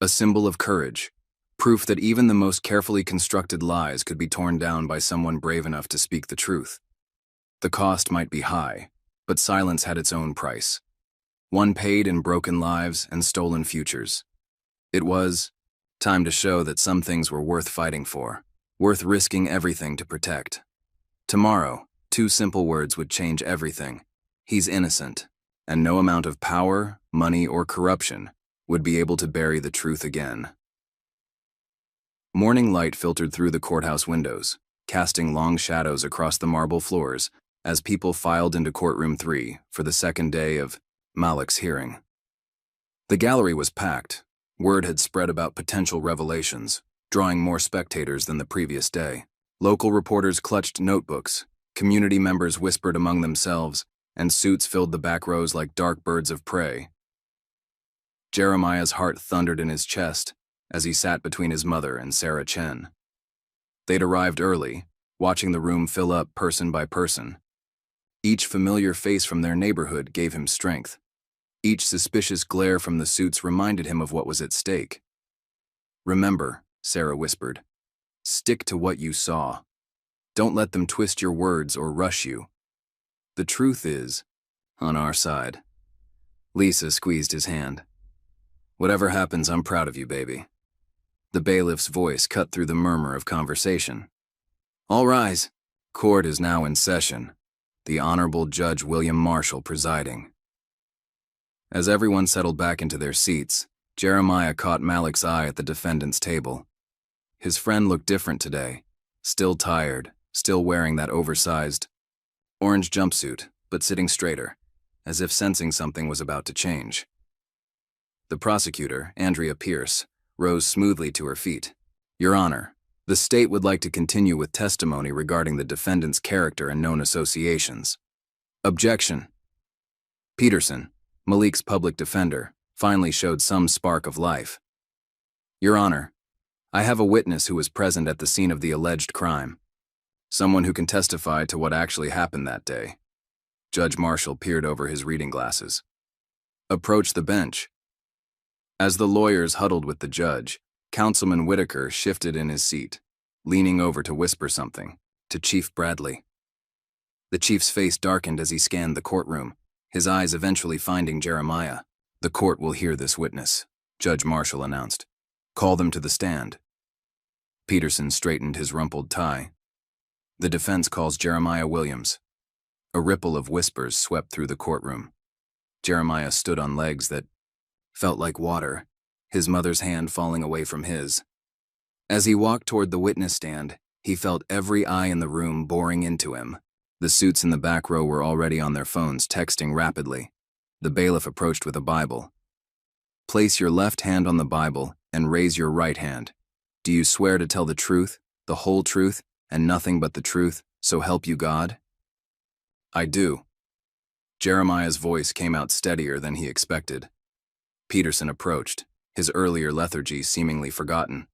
A symbol of courage. Proof that even the most carefully constructed lies could be torn down by someone brave enough to speak the truth. The cost might be high, but silence had its own price. One paid in broken lives and stolen futures. It was time to show that some things were worth fighting for, worth risking everything to protect. Tomorrow, 2 simple words would change everything. He's innocent, and no amount of power, money, or corruption would be able to bury the truth again. Morning light filtered through the courthouse windows, casting long shadows across the marble floors as people filed into courtroom 3 for the second day of Malik's hearing. The gallery was packed. Word had spread about potential revelations, drawing more spectators than the previous day. Local reporters clutched notebooks, community members whispered among themselves, and suits filled the back rows like dark birds of prey. Jeremiah's heart thundered in his chest as he sat between his mother and Sarah Chen. They'd arrived early, watching the room fill up person by person. Each familiar face from their neighborhood gave him strength. Each suspicious glare from the suits reminded him of what was at stake. "Remember," Sarah whispered, "stick to what you saw. Don't let them twist your words or rush you. The truth is on our side." Lisa squeezed his hand. "Whatever happens, I'm proud of you, baby." The bailiff's voice cut through the murmur of conversation. "All rise. Court is now in session. The Honorable Judge William Marshall presiding." As everyone settled back into their seats, Jeremiah caught Malik's eye at the defendant's table. His friend looked different today, still tired, still wearing that oversized orange jumpsuit, but sitting straighter, as if sensing something was about to change. The prosecutor, Andrea Pierce, rose smoothly to her feet. "Your Honor, the state would like to continue with testimony regarding the defendant's character and known associations." Objection. Peterson, Malik's public defender, finally showed some spark of life. "Your Honor, I have a witness who was present at the scene of the alleged crime. Someone who can testify to what actually happened that day." Judge Marshall peered over his reading glasses. "Approach the bench." As the lawyers huddled with the judge, Councilman Whitaker shifted in his seat, leaning over to whisper something to Chief Bradley. The chief's face darkened as he scanned the courtroom, his eyes eventually finding Jeremiah. "The court will hear this witness," Judge Marshall announced. "Call them to the stand." Peterson straightened his rumpled tie. "The defense calls Jeremiah Williams." A ripple of whispers swept through the courtroom. Jeremiah stood on legs that felt like water, his mother's hand falling away from his. As he walked toward the witness stand, he felt every eye in the room boring into him. The suits in the back row were already on their phones, texting rapidly. The bailiff approached with a Bible. "Place your left hand on the Bible and raise your right hand. Do you swear to tell the truth, the whole truth, and nothing but the truth, so help you God?" "I do." Jeremiah's voice came out steadier than he expected. Peterson approached, his earlier lethargy seemingly forgotten.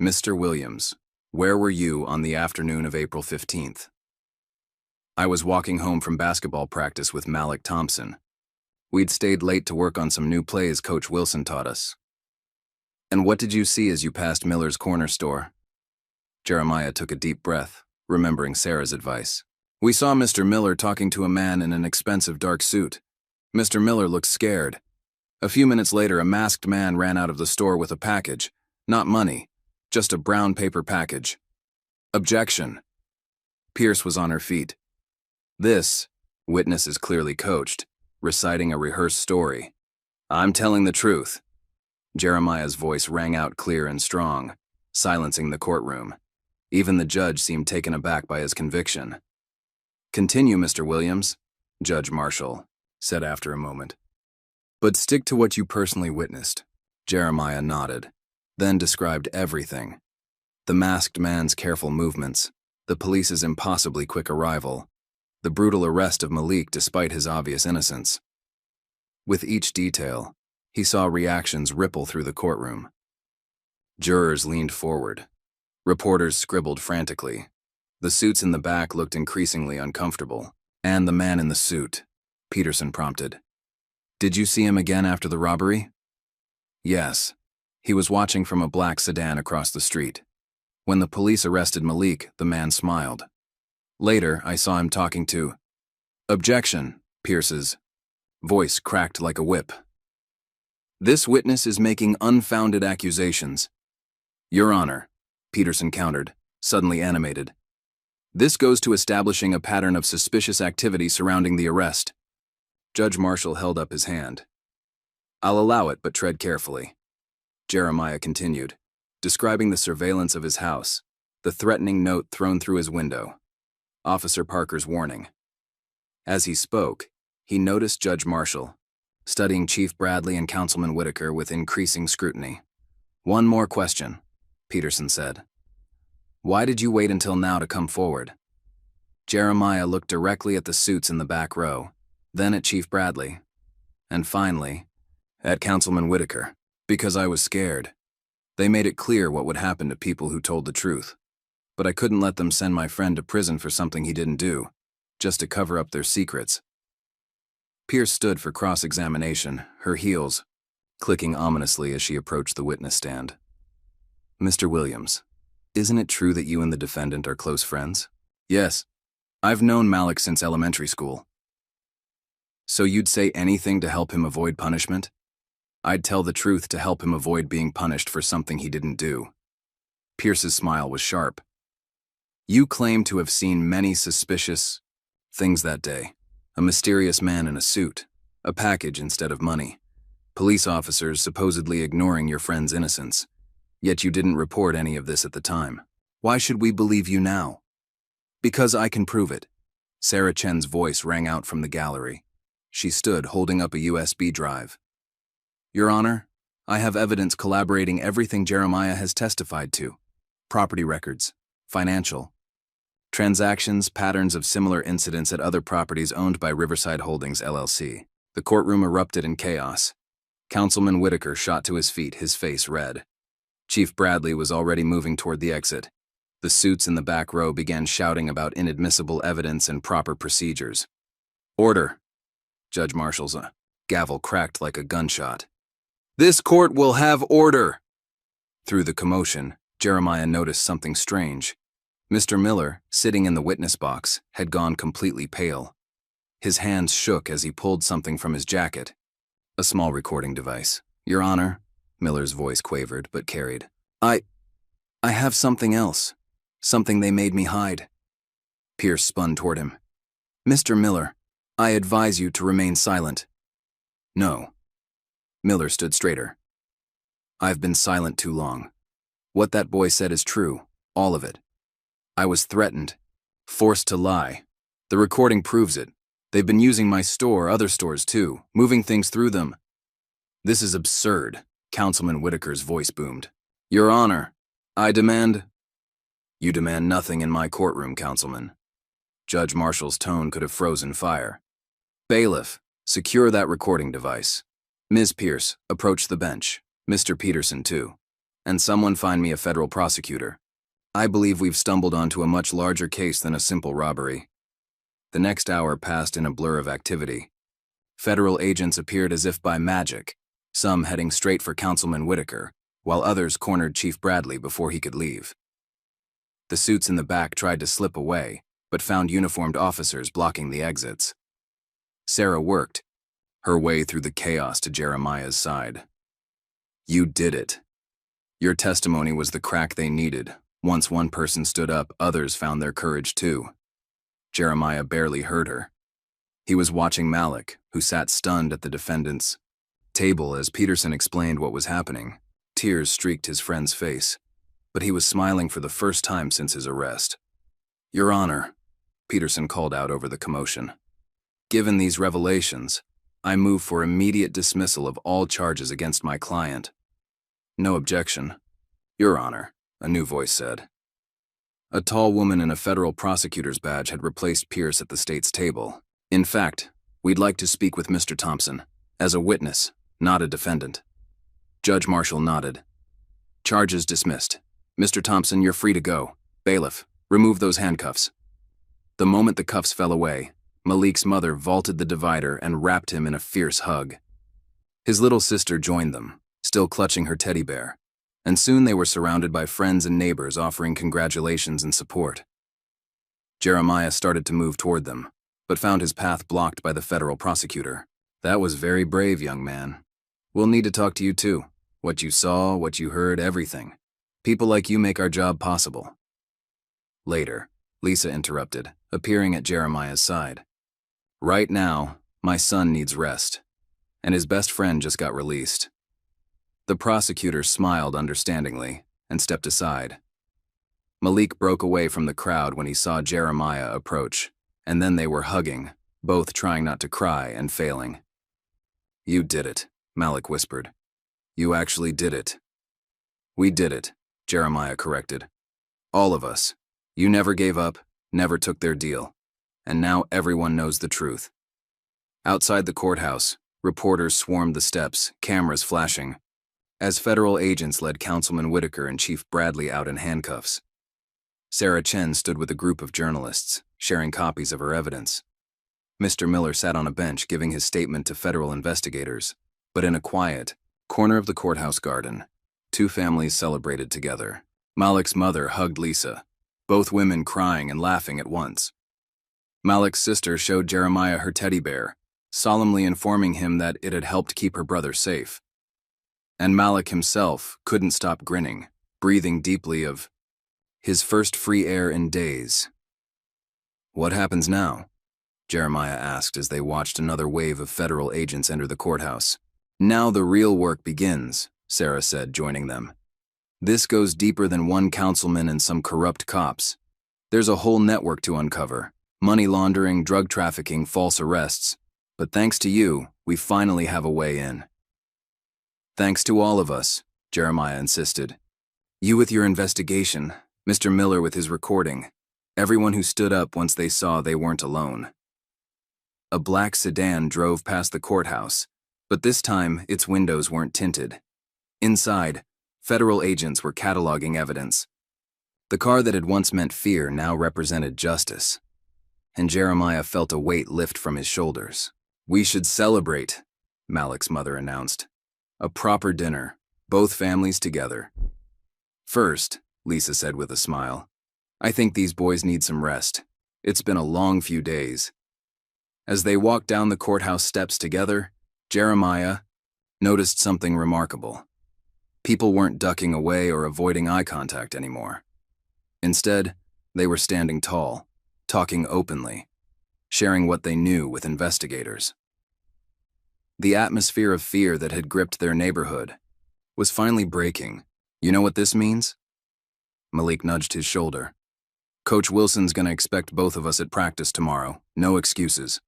"Mr. Williams, where were you on the afternoon of April 15th? "I was walking home from basketball practice with Malik Thompson. We'd stayed late to work on some new plays Coach Wilson taught us." "And what did you see as you passed Miller's Corner store?" Jeremiah took a deep breath, remembering Sarah's advice. "We saw Mr. Miller talking to a man in an expensive dark suit. Mr. Miller looked scared. A few minutes later, a masked man ran out of the store with a package. Not money, just a brown paper package." Objection. Pierce was on her feet. "This witness is clearly coached, reciting a rehearsed story. I'm telling the truth." Jeremiah's voice rang out clear and strong, silencing the courtroom. Even the judge seemed taken aback by his conviction. "Continue, Mr. Williams," Judge Marshall said after a moment. "But stick to what you personally witnessed." Jeremiah nodded, then described everything. The masked man's careful movements, the police's impossibly quick arrival, the brutal arrest of Malik despite his obvious innocence. With each detail, he saw reactions ripple through the courtroom. Jurors leaned forward. Reporters scribbled frantically. The suits in the back looked increasingly uncomfortable. "And the man in the suit," Peterson prompted. "Did you see him again after the robbery?" "Yes. He was watching from a black sedan across the street. When the police arrested Malik, the man smiled. Later, I saw him talking to—" "Objection," Pierce's voice cracked like a whip. "This witness is making unfounded accusations." "Your Honor," Peterson countered, suddenly animated. "This goes to establishing a pattern of suspicious activity surrounding the arrest." Judge Marshall held up his hand. "I'll allow it, but tread carefully." Jeremiah continued, describing the surveillance of his house, the threatening note thrown through his window, Officer Parker's warning. As he spoke, he noticed Judge Marshall, studying Chief Bradley and Councilman Whitaker with increasing scrutiny. "One more question," Peterson said. "Why did you wait until now to come forward?" Jeremiah looked directly at the suits in the back row, then at Chief Bradley, and finally, at Councilman Whitaker. "Because I was scared." They made it clear what would happen to people who told the truth. But I couldn't let them send my friend to prison for something he didn't do, just to cover up their secrets. Pierce stood for cross-examination, her heels clicking ominously as she approached the witness stand. Mr. Williams, isn't it true that you and the defendant are close friends? Yes. I've known Malik since elementary school. So you'd say anything to help him avoid punishment? I'd tell the truth to help him avoid being punished for something he didn't do. Pierce's smile was sharp. You claim to have seen many suspicious things that day. A mysterious man in a suit, a package instead of money, police officers supposedly ignoring your friend's innocence. Yet you didn't report any of this at the time. Why should we believe you now? Because I can prove it. Sarah Chen's voice rang out from the gallery. She stood holding up a USB drive. Your Honor, I have evidence corroborating everything Jeremiah has testified to. Property records, financial transactions, patterns of similar incidents at other properties owned by Riverside Holdings, LLC. The courtroom erupted in chaos. Councilman Whitaker shot to his feet, his face red. Chief Bradley was already moving toward the exit. The suits in the back row began shouting about inadmissible evidence and proper procedures. Order. Judge Marshall's gavel cracked like a gunshot. This court will have order. Through the commotion, Jeremiah noticed something strange. Mr. Miller, sitting in the witness box, had gone completely pale. His hands shook as he pulled something from his jacket. A small recording device. Your Honor, Miller's voice quavered but carried. I have something else. Something they made me hide. Pierce spun toward him. Mr. Miller, I advise you to remain silent. No. Miller stood straighter. I've been silent too long. What that boy said is true, all of it. I was threatened, forced to lie. The recording proves it. They've been using my store, other stores too, moving things through them. This is absurd, Councilman Whitaker's voice boomed. Your Honor, I demand... You demand nothing in my courtroom, Councilman. Judge Marshall's tone could have frozen fire. Bailiff, secure that recording device. Ms. Pierce, approach the bench. Mr. Peterson, too. And someone find me a federal prosecutor. I believe we've stumbled onto a much larger case than a simple robbery. The next hour passed in a blur of activity. Federal agents appeared as if by magic, some heading straight for Councilman Whitaker, while others cornered Chief Bradley before he could leave. The suits in the back tried to slip away, but found uniformed officers blocking the exits. Sarah worked her way through the chaos to Jeremiah's side. You did it. Your testimony was the crack they needed. Once one person stood up, others found their courage too. Jeremiah barely heard her. He was watching Malik, who sat stunned at the defendant's table as Peterson explained what was happening. Tears streaked his friend's face, but he was smiling for the first time since his arrest. Your Honor, Peterson called out over the commotion. Given these revelations, I move for immediate dismissal of all charges against my client. No objection. Your Honor, a new voice said. A tall woman in a federal prosecutor's badge had replaced Pierce at the state's table. In fact, we'd like to speak with Mr. Thompson, as a witness, not a defendant. Judge Marshall nodded. Charges dismissed. Mr. Thompson, you're free to go. Bailiff, remove those handcuffs. The moment the cuffs fell away, Malik's mother vaulted the divider and wrapped him in a fierce hug. His little sister joined them, still clutching her teddy bear, and soon they were surrounded by friends and neighbors offering congratulations and support. Jeremiah started to move toward them, but found his path blocked by the federal prosecutor. That was very brave, young man. We'll need to talk to you too. What you saw, what you heard, everything. People like you make our job possible. Later, Lisa interrupted, appearing at Jeremiah's side. Right now, my son needs rest, and his best friend just got released. The prosecutor smiled understandingly and stepped aside. Malik broke away from the crowd when he saw Jeremiah approach, and then they were hugging, both trying not to cry and failing. You did it, Malik whispered. You actually did it. We did it, Jeremiah corrected. All of us. You never gave up, never took their deal. And now everyone knows the truth. Outside the courthouse, reporters swarmed the steps, cameras flashing. as federal agents led Councilman Whitaker and Chief Bradley out in handcuffs. Sarah Chen stood with a group of journalists, sharing copies of her evidence. Mr. Miller sat on a bench giving his statement to federal investigators, but in a quiet corner of the courthouse garden, two families celebrated together. Malik's mother hugged Lisa, both women crying and laughing at once. Malik's sister showed Jeremiah her teddy bear, solemnly informing him that it had helped keep her brother safe. And Malik himself couldn't stop grinning, breathing deeply of his first free air in days. "What happens now?" Jeremiah asked as they watched another wave of federal agents enter the courthouse. "Now the real work begins," Sarah said, joining them. "This goes deeper than one councilman and some corrupt cops. There's a whole network to uncover. Money laundering, drug trafficking, false arrests. But thanks to you, we finally have a way in." "Thanks to all of us," Jeremiah insisted. "You with your investigation, Mr. Miller with his recording, everyone who stood up once they saw they weren't alone." A black sedan drove past the courthouse, but this time its windows weren't tinted. Inside, federal agents were cataloging evidence. The car that had once meant fear now represented justice, and Jeremiah felt a weight lift from his shoulders. "We should celebrate," Malik's mother announced. "A proper dinner, both families together." "First," Lisa said with a smile, "I think these boys need some rest. It's been a long few days." As they walked down the courthouse steps together, Jeremiah noticed something remarkable. People weren't ducking away or avoiding eye contact anymore. Instead, they were standing tall, talking openly, sharing what they knew with investigators. The atmosphere of fear that had gripped their neighborhood was finally breaking. "You know what this means?" Malik nudged his shoulder. "Coach Wilson's gonna expect both of us at practice tomorrow. No excuses."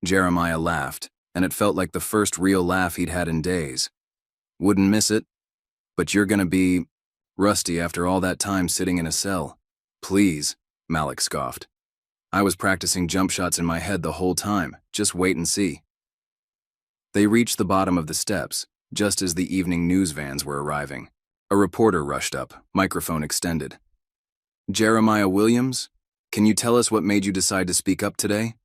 Jeremiah laughed, and it felt like the first real laugh he'd had in days. "Wouldn't miss it. But you're gonna be rusty after all that time sitting in a cell." "Please," Malik scoffed. "I was practicing jump shots in my head the whole time. Just wait and see." They reached the bottom of the steps, just as the evening news vans were arriving. A reporter rushed up, microphone extended. "Jeremiah Williams, can you tell us what made you decide to speak up today?"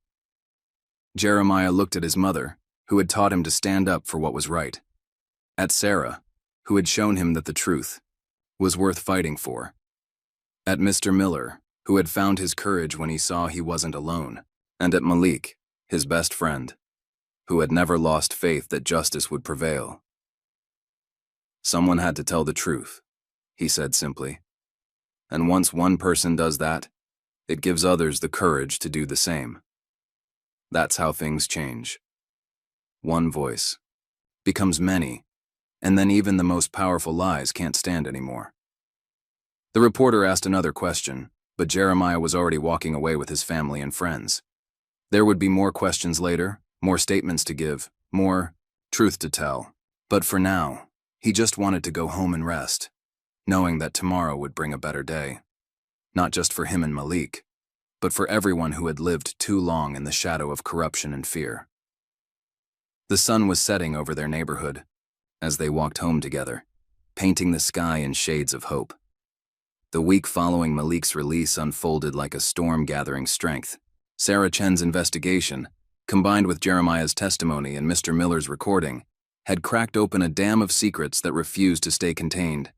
Jeremiah looked at his mother, who had taught him to stand up for what was right. At Sarah, who had shown him that the truth was worth fighting for. At Mr. Miller, who had found his courage when he saw he wasn't alone. And at Malik, his best friend, who had never lost faith that justice would prevail. "Someone had to tell the truth," he said simply. "And once one person does that, it gives others the courage to do the same. That's how things change. One voice becomes many, and then even the most powerful lies can't stand anymore." The reporter asked another question, but Jeremiah was already walking away with his family and friends. There would be more questions later, more statements to give, more truth to tell. But for now, he just wanted to go home and rest, knowing that tomorrow would bring a better day. Not just for him and Malik, but for everyone who had lived too long in the shadow of corruption and fear. The sun was setting over their neighborhood as they walked home together, painting the sky in shades of hope. The week following Malik's release unfolded like a storm gathering strength. Sarah Chen's investigation, combined with Jeremiah's testimony and Mr. Miller's recording, had cracked open a dam of secrets that refused to stay contained.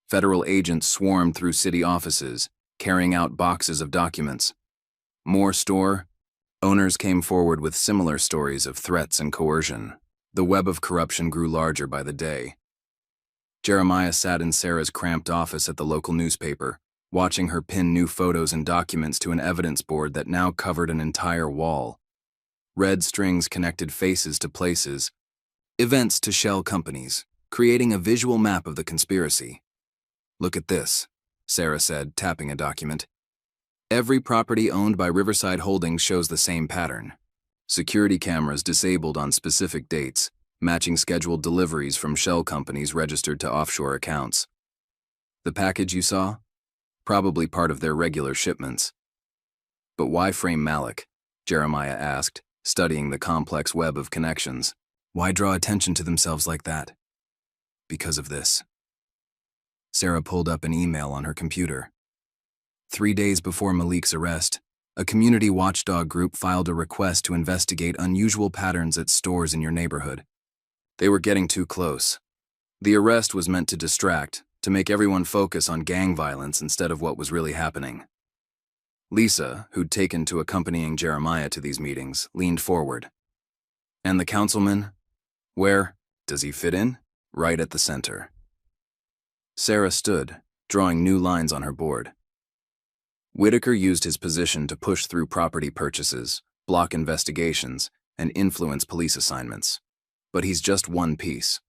Federal agents swarmed through city offices, carrying out boxes of documents. More store owners came forward with similar stories of threats and coercion. The web of corruption grew larger by the day. Jeremiah sat in Sarah's cramped office at the local newspaper, watching her pin new photos and documents to an evidence board that now covered an entire wall. Red strings connected faces to places, events to shell companies, creating a visual map of the conspiracy. "Look at this," Sarah said, tapping a document. "Every property owned by Riverside Holdings shows the same pattern. Security cameras disabled on specific dates, matching scheduled deliveries from shell companies registered to offshore accounts. The package you saw? Probably part of their regular shipments." "But why frame Malik?" Jeremiah asked, studying the complex web of connections. "Why draw attention to themselves like that?" because of this. Sarah pulled up an email on her computer. 3 days before Malik's arrest, a community watchdog group filed a request to investigate unusual patterns at stores in your neighborhood. They were getting too close. The arrest was meant to distract, to make everyone focus on gang violence instead of what was really happening. Lisa, who'd taken to accompanying Jeremiah to these meetings, leaned forward. And the councilman? Where does he fit in? Right at the center. Sarah stood, drawing new lines on her board. Whitaker used his position to push through property purchases, block investigations, and influence police assignments. But he's just one piece.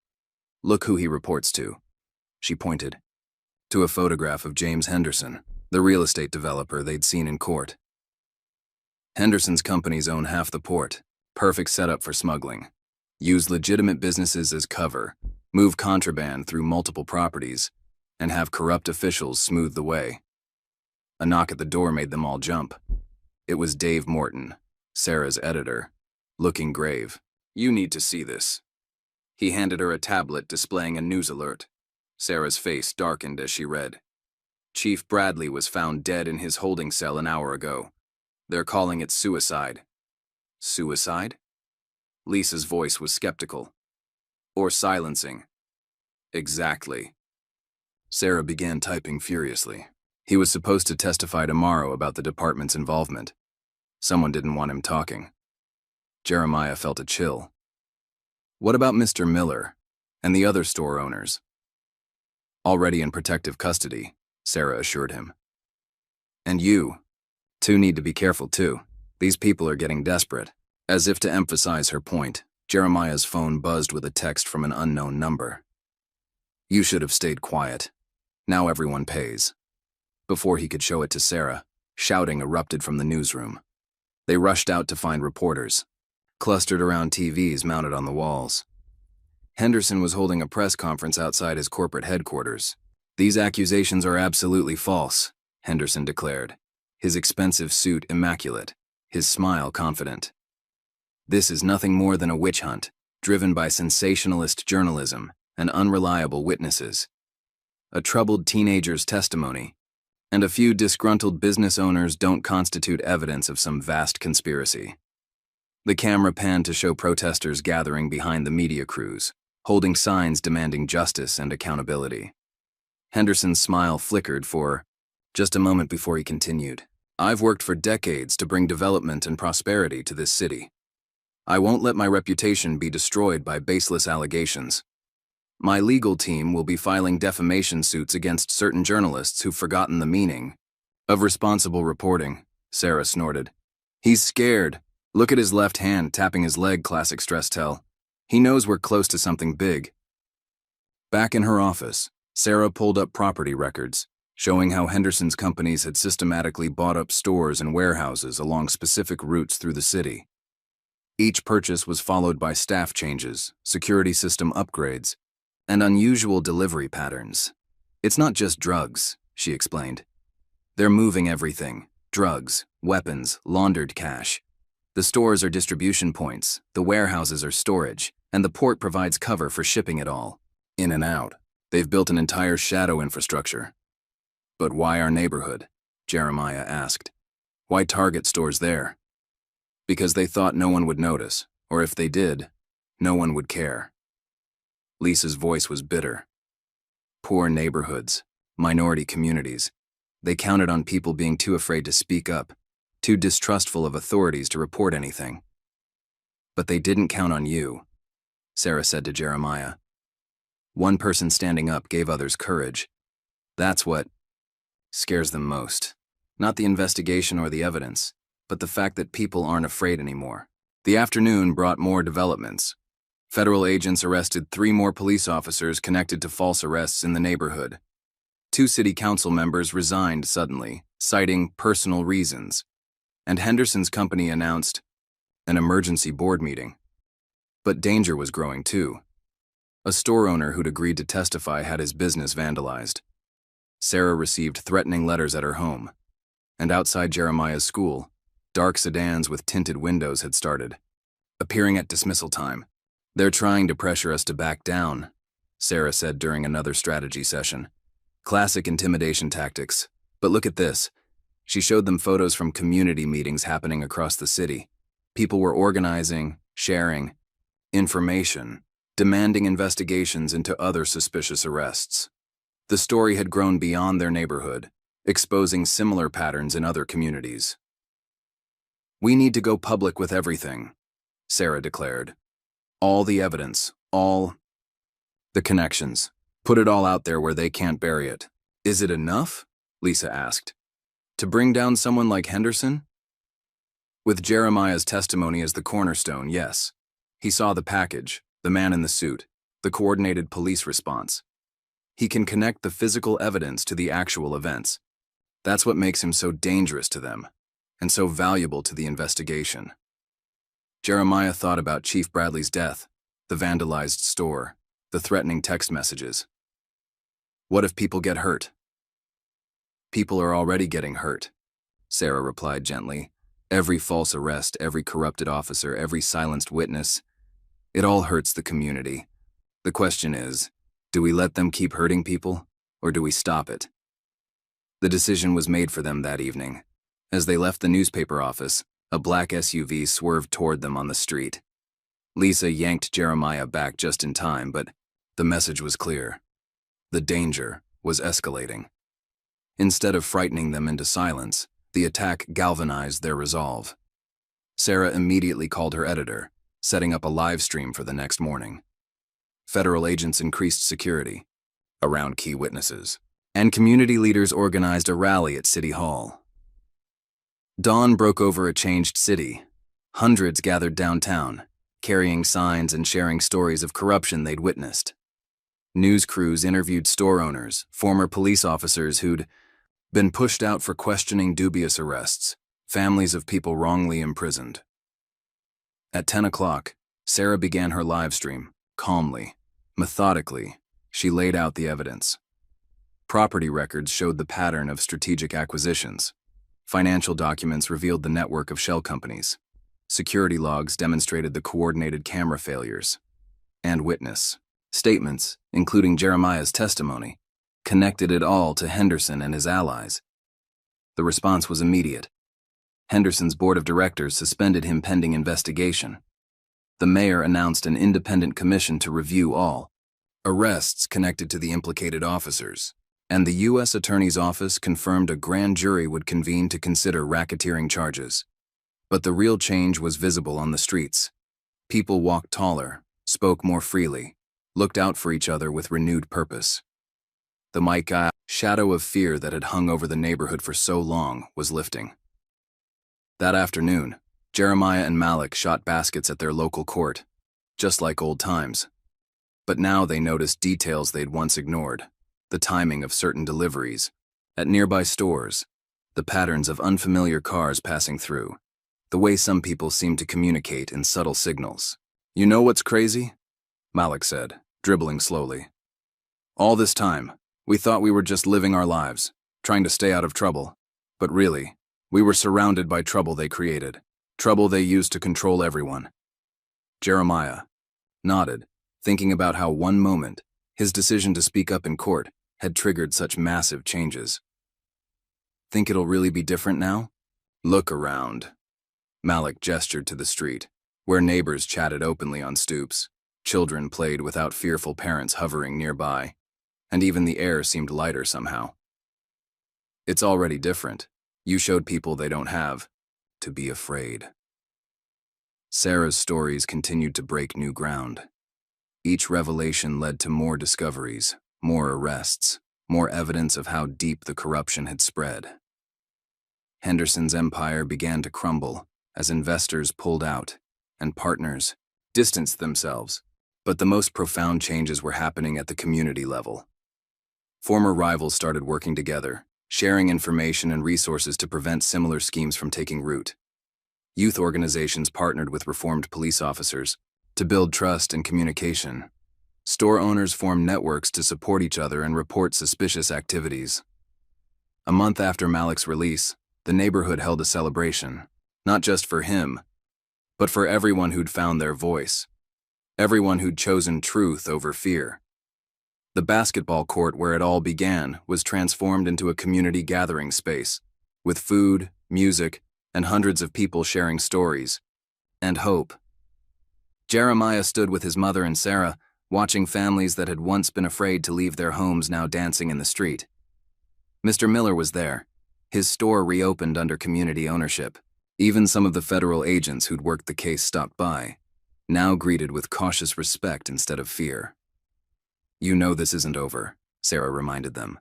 Look who he reports to. She pointed to a photograph of James Henderson, the real estate developer they'd seen in court. Henderson's companies own half the port, perfect setup for smuggling. Use legitimate businesses as cover, move contraband through multiple properties, and have corrupt officials smooth the way. A knock at the door made them all jump. It was Dave Morton, Sarah's editor, looking grave. You need to see this. He handed her a tablet displaying a news alert. Sarah's face darkened as she read. Chief Bradley was found dead in his holding cell an hour ago. They're calling it suicide. Suicide? Lisa's voice was skeptical. Or silencing. Exactly. Sarah began typing furiously. He was supposed to testify tomorrow about the department's involvement. Someone didn't want him talking. Jeremiah felt a chill. What about Mr. Miller and the other store owners? Already in protective custody, Sarah assured him. And you two need to be careful too. These people are getting desperate. As if to emphasize her point, Jeremiah's phone buzzed with a text from an unknown number. You should have stayed quiet. Now everyone pays. Before he could show it to Sarah, shouting erupted from the newsroom. They rushed out to find reporters, clustered around TVs mounted on the walls. Henderson was holding a press conference outside his corporate headquarters. These accusations are absolutely false, Henderson declared, his expensive suit immaculate, his smile confident. This is nothing more than a witch hunt, driven by sensationalist journalism and unreliable witnesses. A troubled teenager's testimony and a few disgruntled business owners don't constitute evidence of some vast conspiracy. The camera panned to show protesters gathering behind the media crews, holding signs demanding justice and accountability. Henderson's smile flickered for just a moment before he continued. I've worked for decades to bring development and prosperity to this city. I won't let my reputation be destroyed by baseless allegations. My legal team will be filing defamation suits against certain journalists who've forgotten the meaning of responsible reporting, Sarah snorted. He's scared. Look at his left hand tapping his leg, classic stress tell. He knows we're close to something big. Back in her office, Sarah pulled up property records, showing how Henderson's companies had systematically bought up stores and warehouses along specific routes through the city. Each purchase was followed by staff changes, security system upgrades, and unusual delivery patterns. It's not just drugs, she explained. They're moving everything. Drugs, weapons, laundered cash. The stores are distribution points, the warehouses are storage, and the port provides cover for shipping it all. In and out. They've built an entire shadow infrastructure. But why our neighborhood? Jeremiah asked. Why target stores there? Because they thought no one would notice, or if they did, no one would care. Lisa's voice was bitter. Poor neighborhoods, minority communities. They counted on people being too afraid to speak up, too distrustful of authorities to report anything. But they didn't count on you, Sarah said to Jeremiah. One person standing up gave others courage. That's what scares them most. Not the investigation or the evidence, but the fact that people aren't afraid anymore. The afternoon brought more developments. Federal agents arrested 3 more police officers connected to false arrests in the neighborhood. 2 city council members resigned suddenly, citing personal reasons. And Henderson's company announced an emergency board meeting. But danger was growing too. A store owner who'd agreed to testify had his business vandalized. Sarah received threatening letters at her home. And outside Jeremiah's school, dark sedans with tinted windows had started, appearing at dismissal time. They're trying to pressure us to back down, Sarah said during another strategy session. Classic intimidation tactics. But look at this. She showed them photos from community meetings happening across the city. People were organizing, sharing information, demanding investigations into other suspicious arrests. The story had grown beyond their neighborhood, exposing similar patterns in other communities. "We need to go public with everything," Sarah declared. "All the evidence, all the connections. Put it all out there where they can't bury it." "Is it enough?" Lisa asked. "To bring down someone like Henderson?" With Jeremiah's testimony as the cornerstone, yes. He saw the package, the man in the suit, the coordinated police response. He can connect the physical evidence to the actual events. That's what makes him so dangerous to them, and so valuable to the investigation. Jeremiah thought about Chief Bradley's death, the vandalized store, the threatening text messages. What if people get hurt? "People are already getting hurt," Sarah replied gently. "Every false arrest, every corrupted officer, every silenced witness, it all hurts the community. The question is, do we let them keep hurting people, or do we stop it?" The decision was made for them that evening. As they left the newspaper office, a black SUV swerved toward them on the street. Lisa yanked Jeremiah back just in time, but the message was clear. The danger was escalating. Instead of frightening them into silence, the attack galvanized their resolve. Sarah immediately called her editor, setting up a live stream for the next morning. Federal agents increased security around key witnesses, and community leaders organized a rally at City Hall. Dawn broke over a changed city. Hundreds gathered downtown, carrying signs and sharing stories of corruption they'd witnessed. News crews interviewed store owners, former police officers who'd been pushed out for questioning dubious arrests, families of people wrongly imprisoned. At 10 o'clock, Sarah began her live stream. Calmly, methodically, she laid out the evidence. Property records showed the pattern of strategic acquisitions. Financial documents revealed the network of shell companies. Security logs demonstrated the coordinated camera failures. And witness statements, including Jeremiah's testimony, connected it all to Henderson and his allies. The response was immediate. Henderson's board of directors suspended him pending investigation. The mayor announced an independent commission to review all arrests connected to the implicated officers, and the U.S. Attorney's Office confirmed a grand jury would convene to consider racketeering charges. But the real change was visible on the streets. People walked taller, spoke more freely, looked out for each other with renewed purpose. The shadow of fear that had hung over the neighborhood for so long was lifting. That afternoon, Jeremiah and Malik shot baskets at their local court, just like old times. But now they noticed details they'd once ignored: the timing of certain deliveries, at nearby stores, the patterns of unfamiliar cars passing through, the way some people seemed to communicate in subtle signals. "You know what's crazy?" Malik said, dribbling slowly. "All this time, we thought we were just living our lives, trying to stay out of trouble. But really, we were surrounded by trouble they created, trouble they used to control everyone." Jeremiah nodded, thinking about how one moment, his decision to speak up in court, had triggered such massive changes. "Think it'll really be different now?" "Look around." Malik gestured to the street, where neighbors chatted openly on stoops, children played without fearful parents hovering nearby, and even the air seemed lighter somehow. "It's already different. You showed people they don't have to be afraid." Sarah's stories continued to break new ground. Each revelation led to more discoveries, more arrests, more evidence of how deep the corruption had spread. Henderson's empire began to crumble as investors pulled out and partners distanced themselves, but the most profound changes were happening at the community level. Former rivals started working together, sharing information and resources to prevent similar schemes from taking root. Youth organizations partnered with reformed police officers to build trust and communication. Store owners formed networks to support each other and report suspicious activities. A month after Malik's release, the neighborhood held a celebration, not just for him, but for everyone who'd found their voice, everyone who'd chosen truth over fear. The basketball court where it all began was transformed into a community gathering space, with food, music, and hundreds of people sharing stories and hope. Jeremiah stood with his mother and Sarah, watching families that had once been afraid to leave their homes now dancing in the street. Mr. Miller was there. His store reopened under community ownership. Even some of the federal agents who'd worked the case stopped by, now greeted with cautious respect instead of fear. "You know this isn't over," Sarah reminded them.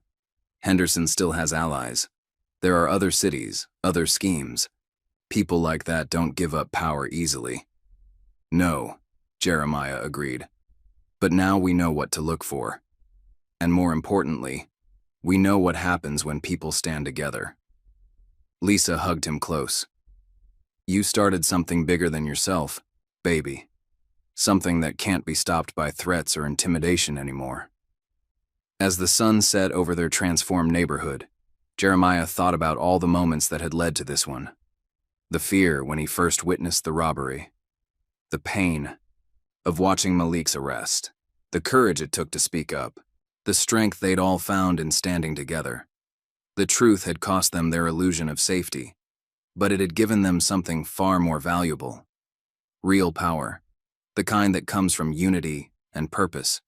"Henderson still has allies. There are other cities, other schemes. People like that don't give up power easily." "No," Jeremiah agreed. "But now we know what to look for. And more importantly, we know what happens when people stand together." Lisa hugged him close. "You started something bigger than yourself, baby. Something that can't be stopped by threats or intimidation anymore." As the sun set over their transformed neighborhood, Jeremiah thought about all the moments that had led to this one. The fear when he first witnessed the robbery. The pain of watching Malik's arrest. The courage it took to speak up. The strength they'd all found in standing together. The truth had cost them their illusion of safety, but it had given them something far more valuable. Real power. The kind that comes from unity and purpose.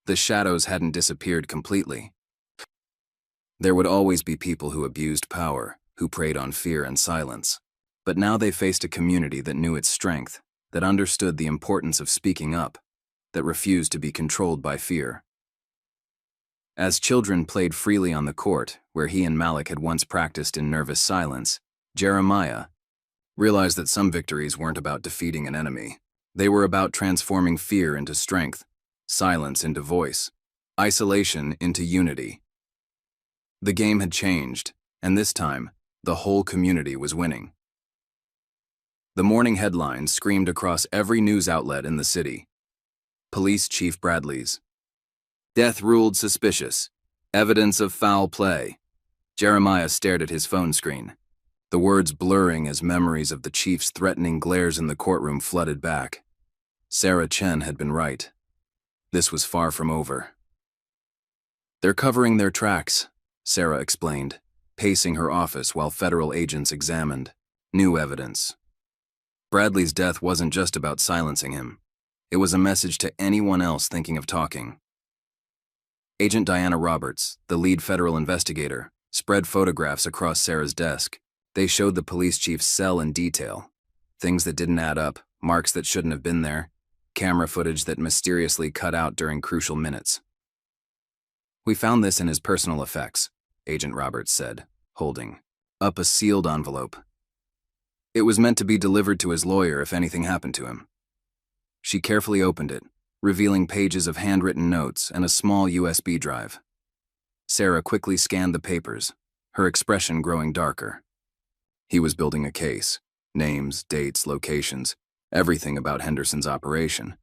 The shadows hadn't disappeared completely. There would always be people who abused power, who preyed on fear and silence. But now they faced a community that knew its strength, that understood the importance of speaking up, that refused to be controlled by fear. As children played freely on the court, where he and Malik had once practiced in nervous silence, Jeremiah realized that some victories weren't about defeating an enemy. They were about transforming fear into strength, silence into voice, isolation into unity. The game had changed, and this time, the whole community was winning. The morning headlines screamed across every news outlet in the city. Police Chief Bradley's death ruled suspicious. Evidence of foul play. Jeremiah stared at his phone screen, the words blurring as memories of the chief's threatening glares in the courtroom flooded back. Sarah Chen had been right. This was far from over. "They're covering their tracks," Sarah explained, pacing her office while federal agents examined new evidence. Bradley's death wasn't just about silencing him. It was a message to anyone else thinking of talking. Agent Diana Roberts, the lead federal investigator, spread photographs across Sarah's desk. They showed the police chief's cell in detail. Things that didn't add up, marks that shouldn't have been there, camera footage that mysteriously cut out during crucial minutes. "We found this in his personal effects," Agent Roberts said, holding up a sealed envelope. "It was meant to be delivered to his lawyer if anything happened to him." She carefully opened it, revealing pages of handwritten notes and a small USB drive. Sarah quickly scanned the papers, her expression growing darker. He was building a case. Names, dates, locations, everything about Henderson's operation.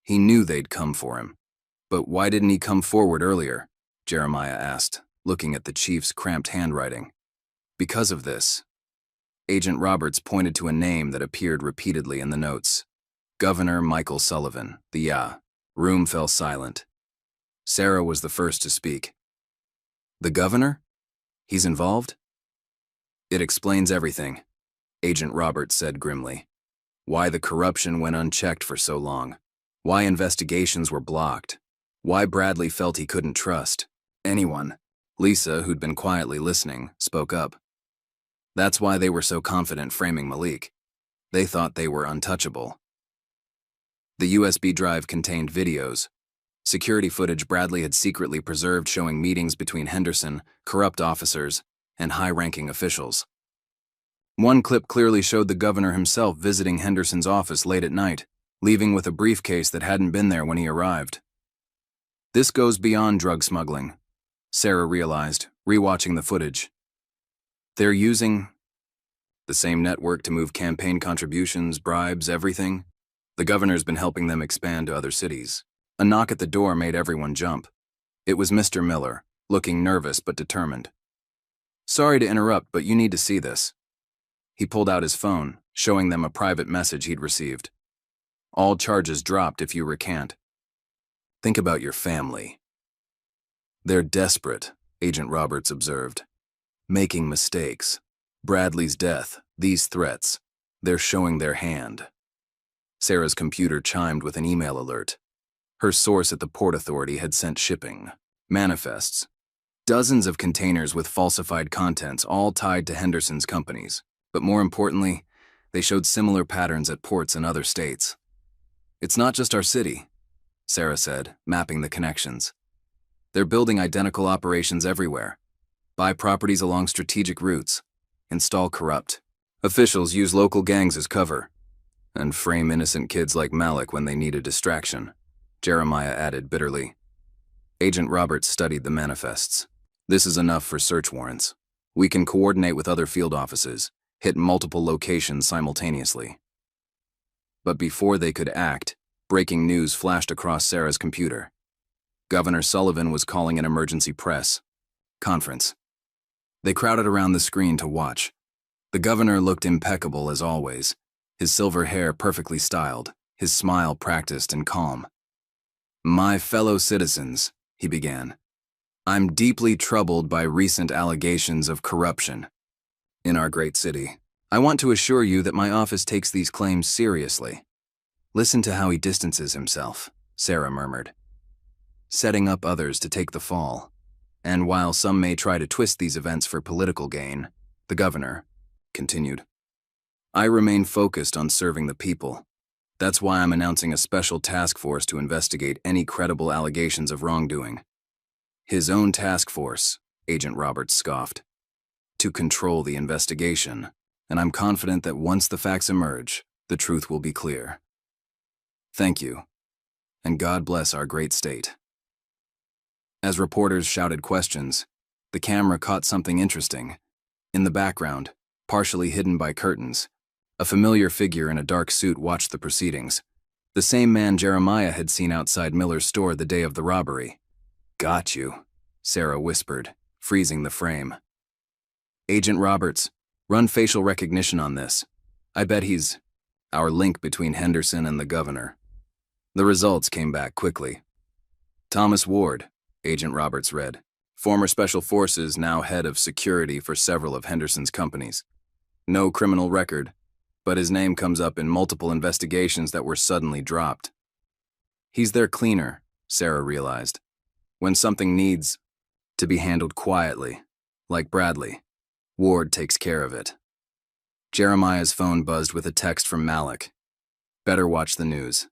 He knew they'd come for him. But why didn't he come forward earlier? Jeremiah asked, looking at the chief's cramped handwriting. "Because of this." Agent Roberts pointed to a name that appeared repeatedly in the notes. Governor Michael Sullivan. The room fell silent. Sarah was the first to speak. "The governor? He's involved?" "It explains everything," Agent Roberts said grimly. "Why the corruption went unchecked for so long. Why investigations were blocked. Why Bradley felt he couldn't trust anyone." Lisa, who'd been quietly listening, spoke up. "That's why they were so confident framing Malik. They thought they were untouchable." The USB drive contained videos, security footage Bradley had secretly preserved showing meetings between Henderson, corrupt officers, and high-ranking officials. One clip clearly showed the governor himself visiting Henderson's office late at night, leaving with a briefcase that hadn't been there when he arrived. This goes beyond drug smuggling, Sarah realized, rewatching the footage. They're using the same network to move campaign contributions, bribes, everything. The governor's been helping them expand to other cities. A knock at the door made everyone jump. It was Mr. Miller, looking nervous but determined. "Sorry to interrupt, but you need to see this." He pulled out his phone, showing them a private message he'd received. "All charges dropped if you recant. Think about your family. They're desperate, Agent Roberts observed. Making mistakes. Bradley's death, these threats. They're showing their hand. Sarah's computer chimed with an email alert. Her source at the Port Authority had sent shipping manifests. Dozens of containers with falsified contents, all tied to Henderson's companies. But more importantly, they showed similar patterns at ports in other states. It's not just our city, Sarah said, mapping the connections. They're building identical operations everywhere. Buy properties along strategic routes. Install corrupt. Officials use local gangs as cover. And frame innocent kids like Malik when they need a distraction, Jeremiah added bitterly. Agent Roberts studied the manifests. This is enough for search warrants. We can coordinate with other field offices, hit multiple locations simultaneously. But before they could act, breaking news flashed across Sarah's computer. Governor Sullivan was calling an emergency press conference. They crowded around the screen to watch. The governor looked impeccable as always, his silver hair perfectly styled, his smile practiced and calm. My fellow citizens, he began, I'm deeply troubled by recent allegations of corruption in our great city. I want to assure you that my office takes these claims seriously. Listen to how he distances himself, Sarah murmured. Setting up others to take the fall. And while some may try to twist these events for political gain, the governor continued, I remain focused on serving the people. That's why I'm announcing a special task force to investigate any credible allegations of wrongdoing. His own task force, Agent Roberts scoffed. To control the investigation, and I'm confident that once the facts emerge, the truth will be clear. Thank you, and God bless our great state. As reporters shouted questions, the camera caught something interesting. In the background, partially hidden by curtains, a familiar figure in a dark suit watched the proceedings. The same man Jeremiah had seen outside Miller's store the day of the robbery. Got you, Sarah whispered, freezing the frame. Agent Roberts, run facial recognition on this. I bet he's our link between Henderson and the governor. The results came back quickly. Thomas Ward, Agent Roberts read, former Special Forces, now head of security for several of Henderson's companies. No criminal record, but his name comes up in multiple investigations that were suddenly dropped. He's their cleaner, Sarah realized. When something needs to be handled quietly, like Bradley, Ward takes care of it. Jeremiah's phone buzzed with a text from Malik. Better watch the news.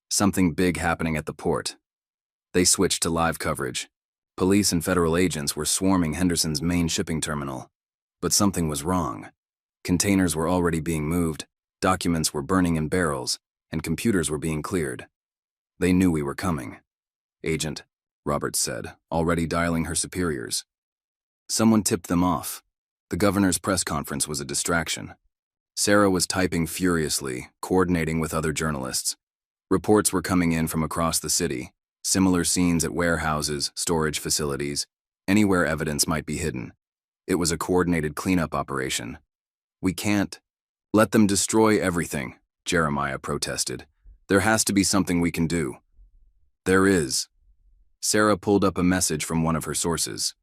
Something big happening at the port. They switched to live coverage. Police and federal agents were swarming Henderson's main shipping terminal. But something was wrong. Containers were already being moved, documents were burning in barrels, and computers were being cleared. They knew we were coming. Agent, Roberts said, already dialing her superiors. Someone tipped them off. The governor's press conference was a distraction. Sarah was typing furiously, coordinating with other journalists. Reports were coming in from across the city, similar scenes at warehouses, storage facilities, anywhere evidence might be hidden. It was a coordinated cleanup operation. We can't let them destroy everything, Jeremiah protested. There has to be something we can do. There is. Sarah pulled up a message from one of her sources.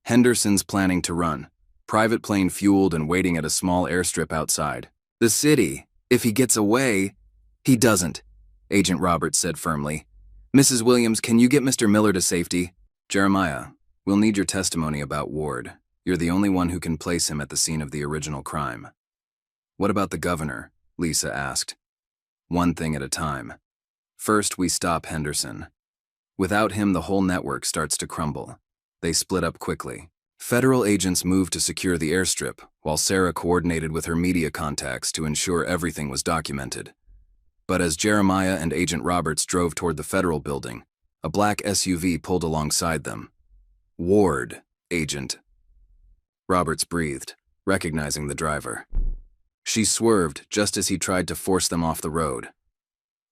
Henderson's planning to run. Private plane fueled and waiting at a small airstrip outside. The city. If he gets away. He doesn't, Agent Roberts said firmly. Mrs. Williams, can you get Mr. Miller to safety? Jeremiah, we'll need your testimony about Ward. You're the only one who can place him at the scene of the original crime. What about the governor? Lisa asked. One thing at a time. First, we stop Henderson. Without him, the whole network starts to crumble. They split up quickly. Federal agents moved to secure the airstrip, while Sarah coordinated with her media contacts to ensure everything was documented. But as Jeremiah and Agent Roberts drove toward the federal building, a black SUV pulled alongside them. Ward, Agent. Roberts breathed, recognizing the driver. She swerved just as he tried to force them off the road.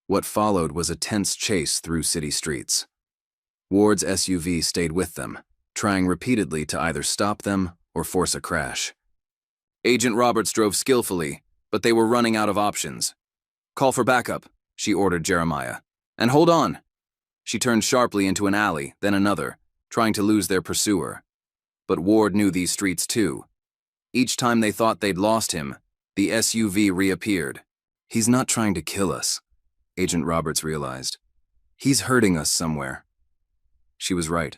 What followed was a tense chase through city streets. Ward's SUV stayed with them, trying repeatedly to either stop them or force a crash. Agent Roberts drove skillfully, but they were running out of options. Call for backup, she ordered Jeremiah. And hold on. She turned sharply into an alley, then another, trying to lose their pursuer. But Ward knew these streets too. Each time they thought they'd lost him, the SUV reappeared. He's not trying to kill us, Agent Roberts realized. He's hurting us somewhere. She was right.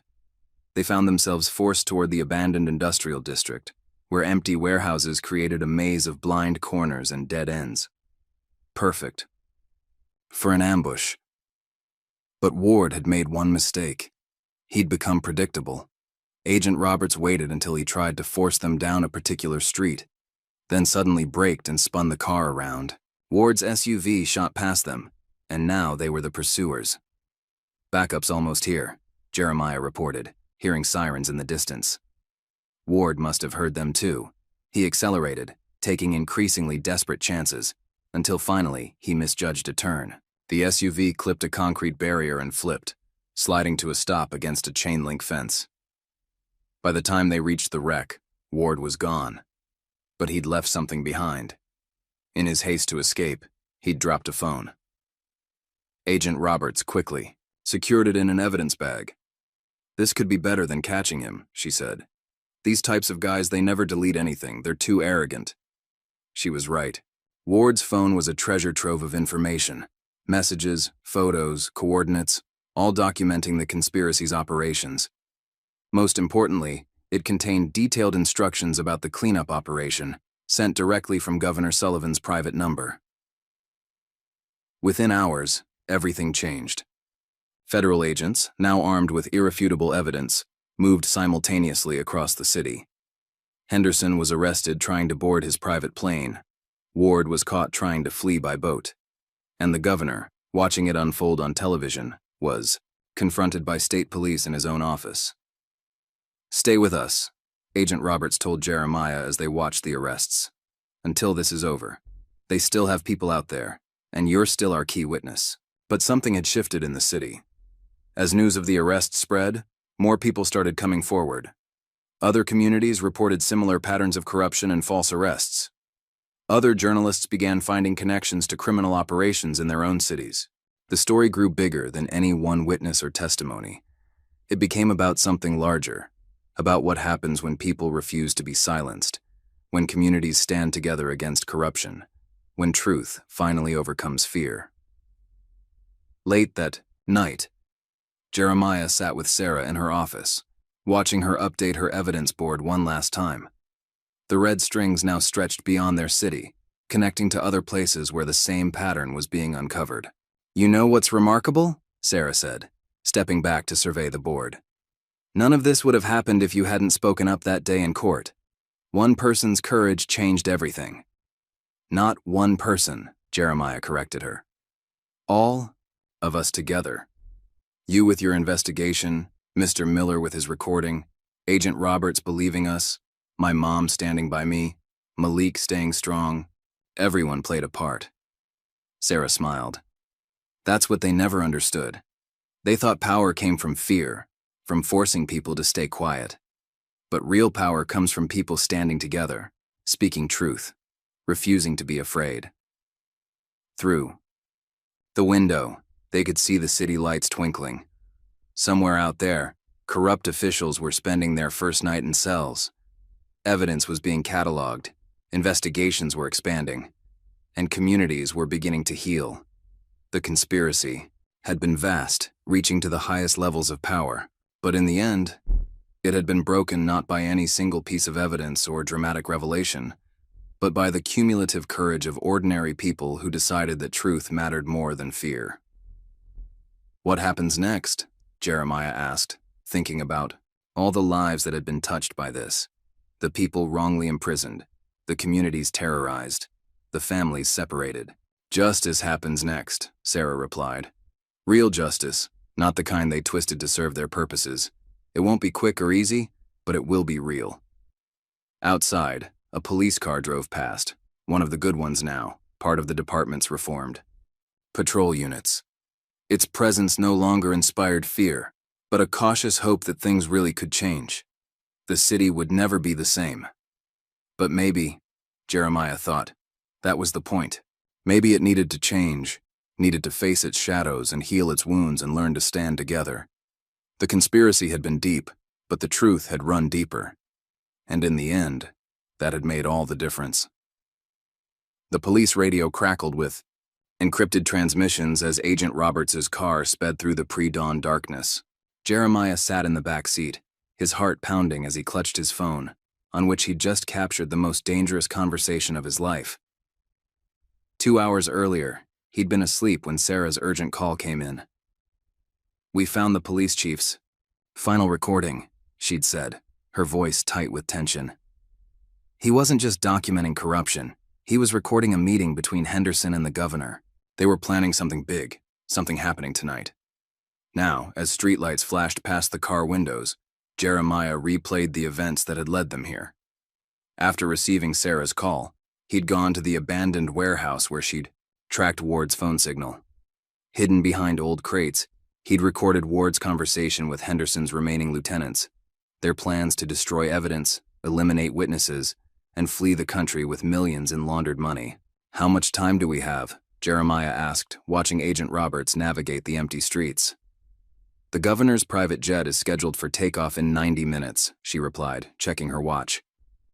They found themselves forced toward the abandoned industrial district, where empty warehouses created a maze of blind corners and dead ends. Perfect for an ambush. But Ward had made one mistake. He'd become predictable. Agent Roberts waited until he tried to force them down a particular street, then suddenly braked and spun the car around. Ward's SUV shot past them, and now they were the pursuers. "Backup's almost here," Jeremiah reported, hearing sirens in the distance. Ward must have heard them too. He accelerated, taking increasingly desperate chances, until finally he misjudged a turn. The SUV clipped a concrete barrier and flipped, sliding to a stop against a chain-link fence. By the time they reached the wreck, Ward was gone. But he'd left something behind. In his haste to escape, he'd dropped a phone. Agent Roberts quickly secured it in an evidence bag. "This could be better than catching him," she said. "These types of guys, they never delete anything. They're too arrogant." She was right. Ward's phone was a treasure trove of information. Messages, photos, coordinates, all documenting the conspiracy's operations. Most importantly, it contained detailed instructions about the cleanup operation, sent directly from Governor Sullivan's private number. Within hours, everything changed. Federal agents, now armed with irrefutable evidence, moved simultaneously across the city. Henderson was arrested trying to board his private plane. Ward was caught trying to flee by boat. And the governor, watching it unfold on television, was confronted by state police in his own office. "Stay with us," Agent Roberts told Jeremiah as they watched the arrests. "Until this is over. They still have people out there, and you're still our key witness." But something had shifted in the city. As news of the arrest spread, more people started coming forward. Other communities reported similar patterns of corruption and false arrests. Other journalists began finding connections to criminal operations in their own cities. The story grew bigger than any one witness or testimony. It became about something larger, about what happens when people refuse to be silenced, when communities stand together against corruption, when truth finally overcomes fear. Late that night, Jeremiah sat with Sarah in her office, watching her update her evidence board one last time. The red strings now stretched beyond their city, connecting to other places where the same pattern was being uncovered. "You know what's remarkable?" Sarah said, stepping back to survey the board. "None of this would have happened if you hadn't spoken up that day in court. One person's courage changed everything." "Not one person," Jeremiah corrected her. "All of us together. You with your investigation, Mr. Miller with his recording, Agent Roberts believing us, my mom standing by me, Malik staying strong. Everyone played a part." Sarah smiled. "That's what they never understood. They thought power came from fear, from forcing people to stay quiet. But real power comes from people standing together, speaking truth, refusing to be afraid." Through the window, they could see the city lights twinkling. Somewhere out there, corrupt officials were spending their first night in cells. Evidence was being cataloged, investigations were expanding, and communities were beginning to heal. The conspiracy had been vast, reaching to the highest levels of power, but in the end, it had been broken not by any single piece of evidence or dramatic revelation, but by the cumulative courage of ordinary people who decided that truth mattered more than fear. "What happens next?" Jeremiah asked, thinking about all the lives that had been touched by this. The people wrongly imprisoned, the communities terrorized, the families separated. "Justice happens next," Sarah replied. "Real justice, not the kind they twisted to serve their purposes. It won't be quick or easy, but it will be real." Outside, a police car drove past, one of the good ones now, part of the department's reformed patrol units. Its presence no longer inspired fear, but a cautious hope that things really could change. The city would never be the same. But maybe, Jeremiah thought, that was the point. Maybe it needed to change, needed to face its shadows and heal its wounds and learn to stand together. The conspiracy had been deep, but the truth had run deeper. And in the end, that had made all the difference. The police radio crackled with encrypted transmissions as Agent Roberts' car sped through the pre-dawn darkness. Jeremiah sat in the back seat, his heart pounding as he clutched his phone, on which he'd just captured the most dangerous conversation of his life. 2 hours earlier, he'd been asleep when Sarah's urgent call came in. "We found the police chief's final recording," she'd said, her voice tight with tension. "He wasn't just documenting corruption. He was recording a meeting between Henderson and the governor. They were planning something big, something happening tonight." Now, as streetlights flashed past the car windows, Jeremiah replayed the events that had led them here. After receiving Sarah's call, he'd gone to the abandoned warehouse where she'd tracked Ward's phone signal. Hidden behind old crates, he'd recorded Ward's conversation with Henderson's remaining lieutenants, their plans to destroy evidence, eliminate witnesses, and flee the country with millions in laundered money. "How much time do we have?" Jeremiah asked, watching Agent Roberts navigate the empty streets. "The governor's private jet is scheduled for takeoff in 90 minutes, she replied, checking her watch.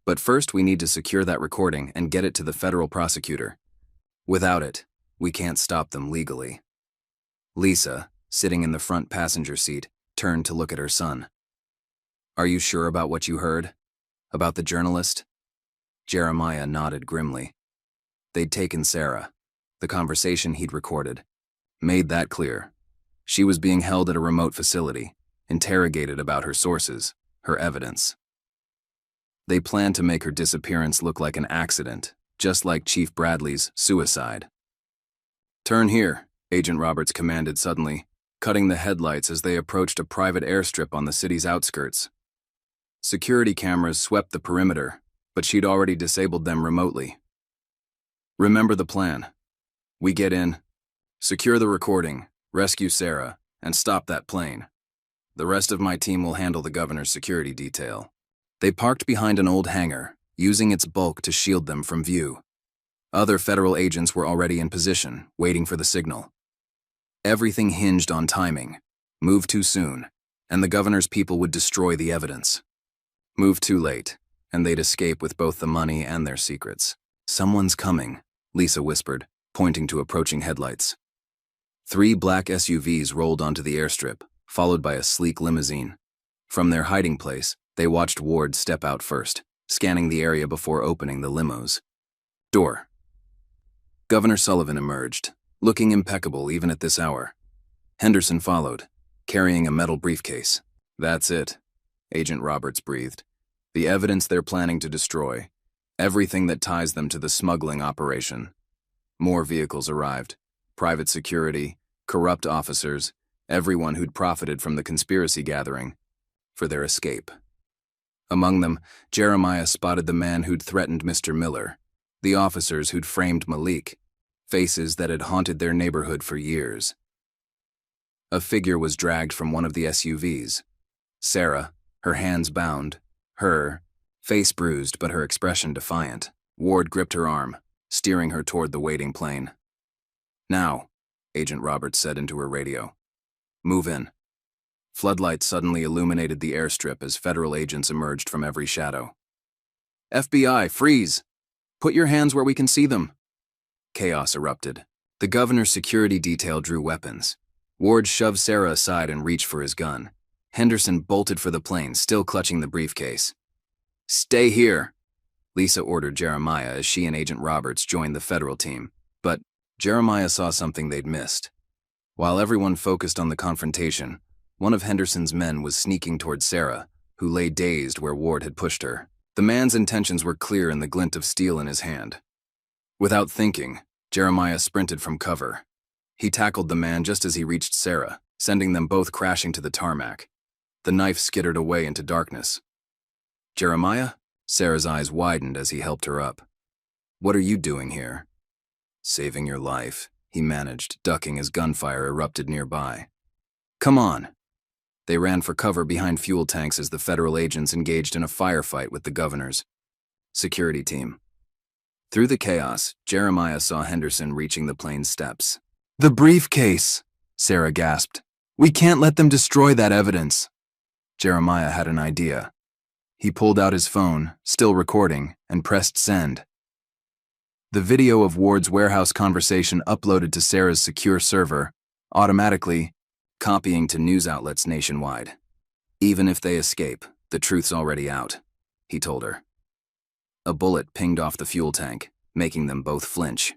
"But first we need to secure that recording and get it to the federal prosecutor. Without it, we can't stop them legally." Lisa, sitting in the front passenger seat, turned to look at her son. "Are you sure about what you heard? About the journalist?" Jeremiah nodded grimly. They'd taken Sarah. The conversation he'd recorded made that clear. She was being held at a remote facility, interrogated about her sources, her evidence. They planned to make her disappearance look like an accident, just like Chief Bradley's suicide. "Turn here," Agent Roberts commanded suddenly, cutting the headlights as they approached a private airstrip on the city's outskirts. Security cameras swept the perimeter, but she'd already disabled them remotely. "Remember the plan. We get in, secure the recording, rescue Sarah, and stop that plane. The rest of my team will handle the governor's security detail." They parked behind an old hangar, using its bulk to shield them from view. Other federal agents were already in position, waiting for the signal. Everything hinged on timing. Move too soon, and the governor's people would destroy the evidence. Move too late, and they'd escape with both the money and their secrets. "Someone's coming," Lisa whispered, pointing to approaching headlights. 3 black SUVs rolled onto the airstrip, followed by a sleek limousine. From their hiding place, they watched Ward step out first, scanning the area before opening the limos. Door. Governor Sullivan emerged, looking impeccable even at this hour. Henderson followed, carrying a metal briefcase. "That's it," Agent Roberts breathed. "The evidence they're planning to destroy. Everything that ties them to the smuggling operation." More vehicles arrived. Private security, corrupt officers, everyone who'd profited from the conspiracy gathering, for their escape. Among them, Jeremiah spotted the man who'd threatened Mr. Miller, the officers who'd framed Malik, faces that had haunted their neighborhood for years. A figure was dragged from one of the SUVs. Sarah, her hands bound, her face bruised but her expression defiant. Ward gripped her arm, steering her toward the waiting plane. "Now," Agent Roberts said into her radio. "Move in." Floodlights suddenly illuminated the airstrip as federal agents emerged from every shadow. "FBI, freeze! Put your hands where we can see them." Chaos erupted. The governor's security detail drew weapons. Ward shoved Sarah aside and reached for his gun. Henderson bolted for the plane, still clutching the briefcase. "Stay here," Lisa ordered Jeremiah as she and Agent Roberts joined the federal team. But Jeremiah saw something they'd missed. While everyone focused on the confrontation, one of Henderson's men was sneaking toward Sarah, who lay dazed where Ward had pushed her. The man's intentions were clear in the glint of steel in his hand. Without thinking, Jeremiah sprinted from cover. He tackled the man just as he reached Sarah, sending them both crashing to the tarmac. The knife skittered away into darkness. "Jeremiah?" Sarah's eyes widened as he helped her up. "What are you doing here?" "Saving your life," he managed, ducking as gunfire erupted nearby. "Come on." They ran for cover behind fuel tanks as the federal agents engaged in a firefight with the governor's security team. Through the chaos, Jeremiah saw Henderson reaching the plane's steps. "The briefcase!" Sarah gasped. We can't let them destroy that evidence. Jeremiah had an idea. He pulled out his phone, still recording, and pressed send. The video of Ward's warehouse conversation uploaded to Sarah's secure server, automatically copying to news outlets nationwide. Even if they escape, the truth's already out, he told her. A bullet pinged off the fuel tank, making them both flinch.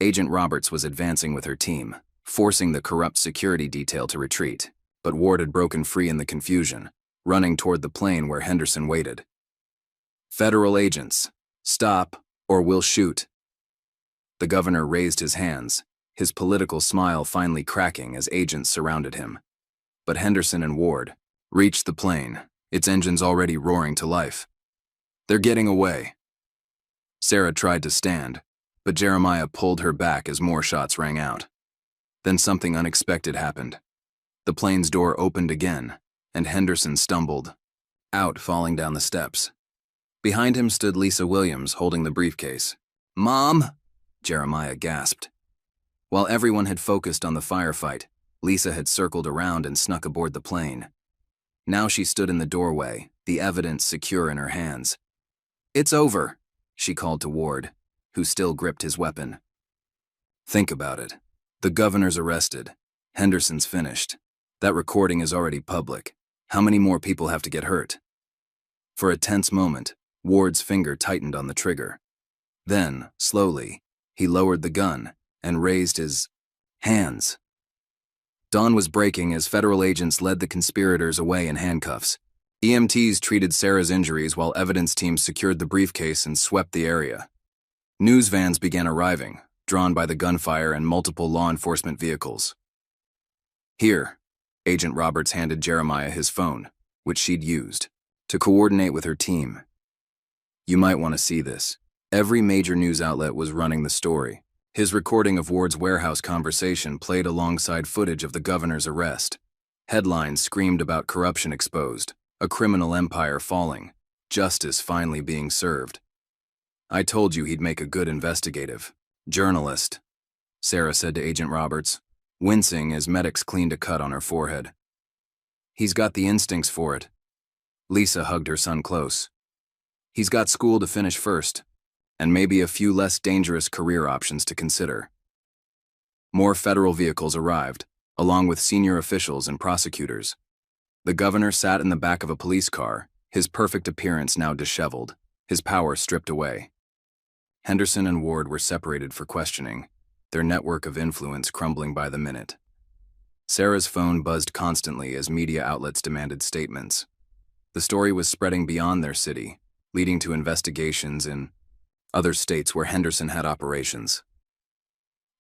Agent Roberts was advancing with her team, forcing the corrupt security detail to retreat, but Ward had broken free in the confusion, running toward the plane where Henderson waited. Federal agents, stop or we'll shoot. The governor raised his hands, his political smile finally cracking as agents surrounded him. But Henderson and Ward reached the plane, its engines already roaring to life. They're getting away. Sarah tried to stand, but Jeremiah pulled her back as more shots rang out. Then something unexpected happened. The plane's door opened again, and Henderson stumbled out, falling down the steps. Behind him stood Lisa Williams holding the briefcase. "Mom!" Jeremiah gasped. While everyone had focused on the firefight, Lisa had circled around and snuck aboard the plane. Now she stood in the doorway, the evidence secure in her hands. "It's over," she called to Ward, who still gripped his weapon. Think about it. The governor's arrested. Henderson's finished. That recording is already public. How many more people have to get hurt? For a tense moment, Ward's finger tightened on the trigger. Then, slowly, he lowered the gun and raised his hands. Dawn was breaking as federal agents led the conspirators away in handcuffs. EMTs treated Sarah's injuries while evidence teams secured the briefcase and swept the area. News vans began arriving, drawn by the gunfire and multiple law enforcement vehicles. Here, Agent Roberts handed Jeremiah his phone, which she'd used, to coordinate with her team. You might want to see this. Every major news outlet was running the story. His recording of Ward's warehouse conversation played alongside footage of the governor's arrest. Headlines screamed about corruption exposed, a criminal empire falling, justice finally being served. I told you he'd make a good investigative journalist, Sarah said to Agent Roberts, wincing as medics cleaned a cut on her forehead. He's got the instincts for it. Lisa hugged her son close. He's got school to finish first, and maybe a few less dangerous career options to consider. More federal vehicles arrived, along with senior officials and prosecutors. The governor sat in the back of a police car, his perfect appearance now disheveled, his power stripped away. Henderson and Ward were separated for questioning, their network of influence crumbling by the minute. Sarah's phone buzzed constantly as media outlets demanded statements. The story was spreading beyond their city, leading to investigations in other states where Henderson had operations.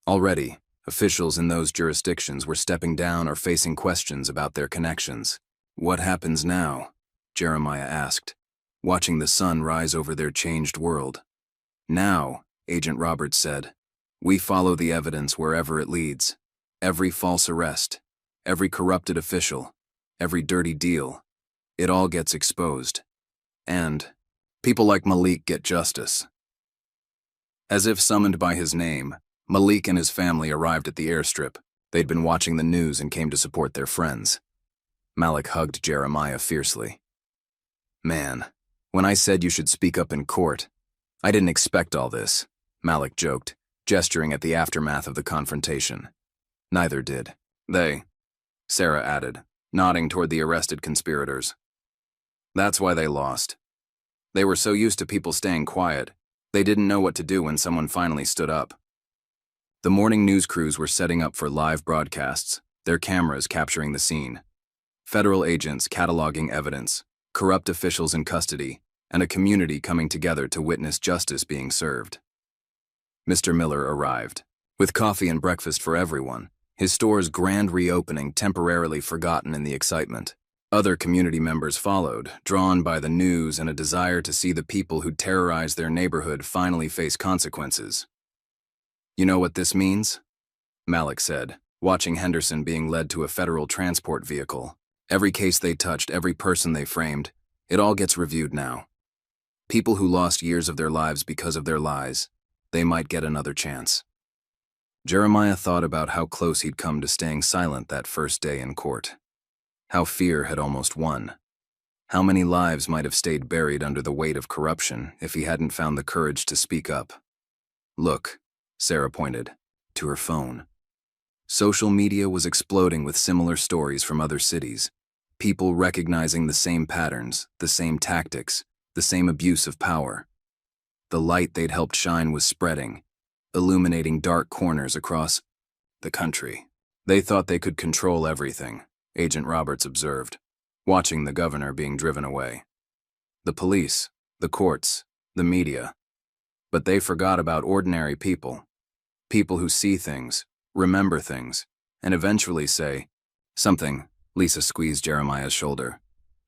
Already, officials in those jurisdictions were stepping down or facing questions about their connections. What happens now? Jeremiah asked, watching the sun rise over their changed world. Now, Agent Roberts said, we follow the evidence wherever it leads. Every false arrest, every corrupted official, every dirty deal, it all gets exposed. And people like Malik get justice. As if summoned by his name, Malik and his family arrived at the airstrip. They'd been watching the news and came to support their friends. Malik hugged Jeremiah fiercely. Man, when I said you should speak up in court, I didn't expect all this, Malik joked, gesturing at the aftermath of the confrontation. Neither did they, Sarah added, nodding toward the arrested conspirators. That's why they lost. They were so used to people staying quiet, they didn't know what to do when someone finally stood up. The morning news crews were setting up for live broadcasts, their cameras capturing the scene. Federal agents cataloging evidence, corrupt officials in custody, and a community coming together to witness justice being served. Mr. Miller arrived, with coffee and breakfast for everyone, his store's grand reopening temporarily forgotten in the excitement. Other community members followed, drawn by the news and a desire to see the people who terrorized their neighborhood finally face consequences. You know what this means? Malik said, watching Henderson being led to a federal transport vehicle. Every case they touched, every person they framed, it all gets reviewed now. People who lost years of their lives because of their lies, they might get another chance. Jeremiah thought about how close he'd come to staying silent that first day in court. How fear had almost won. How many lives might have stayed buried under the weight of corruption if he hadn't found the courage to speak up. Look, Sarah pointed to her phone. Social media was exploding with similar stories from other cities, people recognizing the same patterns, the same tactics, the same abuse of power. The light they'd helped shine was spreading, illuminating dark corners across the country. They thought they could control everything, Agent Roberts observed, watching the governor being driven away. The police, the courts, the media. But they forgot about ordinary people. People who see things, remember things, and eventually say something. Lisa squeezed Jeremiah's shoulder.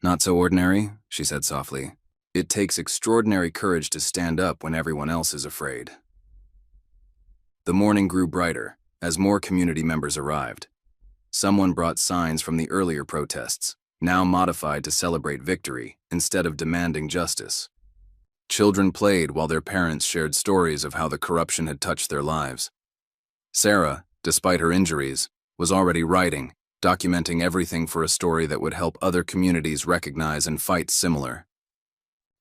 Not so ordinary, she said softly. It takes extraordinary courage to stand up when everyone else is afraid. The morning grew brighter as more community members arrived. Someone brought signs from the earlier protests, now modified to celebrate victory instead of demanding justice. Children played while their parents shared stories of how the corruption had touched their lives. Sarah, despite her injuries, was already writing, documenting everything for a story that would help other communities recognize and fight similar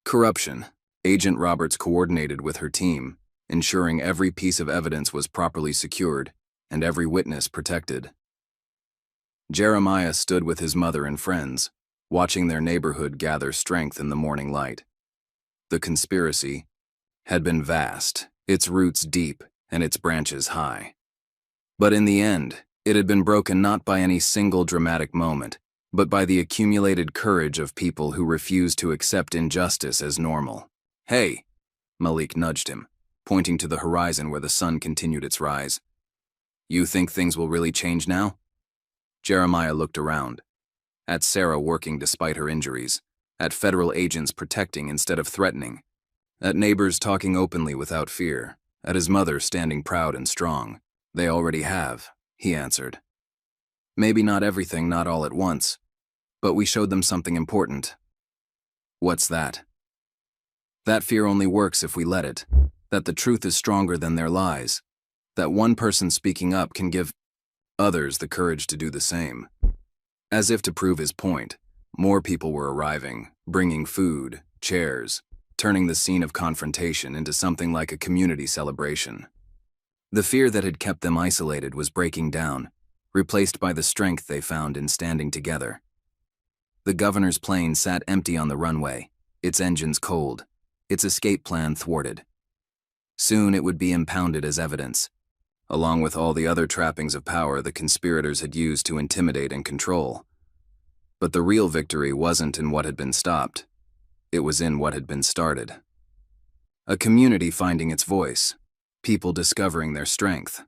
corruption. Agent Roberts coordinated with her team, ensuring every piece of evidence was properly secured and every witness protected. Jeremiah stood with his mother and friends, watching their neighborhood gather strength in the morning light. The conspiracy had been vast, its roots deep and its branches high. But in the end, it had been broken not by any single dramatic moment, but by the accumulated courage of people who refused to accept injustice as normal. Hey, Malik nudged him, pointing to the horizon where the sun continued its rise. You think things will really change now? Jeremiah looked around. At Sarah working despite her injuries, at federal agents protecting instead of threatening, at neighbors talking openly without fear, at his mother standing proud and strong. They already have, he answered. Maybe not everything, not all at once, but we showed them something important. What's that? That fear only works if we let it, that the truth is stronger than their lies, that one person speaking up can give others the courage to do the same. As if to prove his point, more people were arriving, bringing food, chairs, turning the scene of confrontation into something like a community celebration. The fear that had kept them isolated was breaking down, replaced by the strength they found in standing together. The governor's plane sat empty on the runway, its engines cold, its escape plan thwarted. Soon it would be impounded as evidence, along with all the other trappings of power the conspirators had used to intimidate and control. But the real victory wasn't in what had been stopped. It was in what had been started. A community finding its voice, people discovering their strength,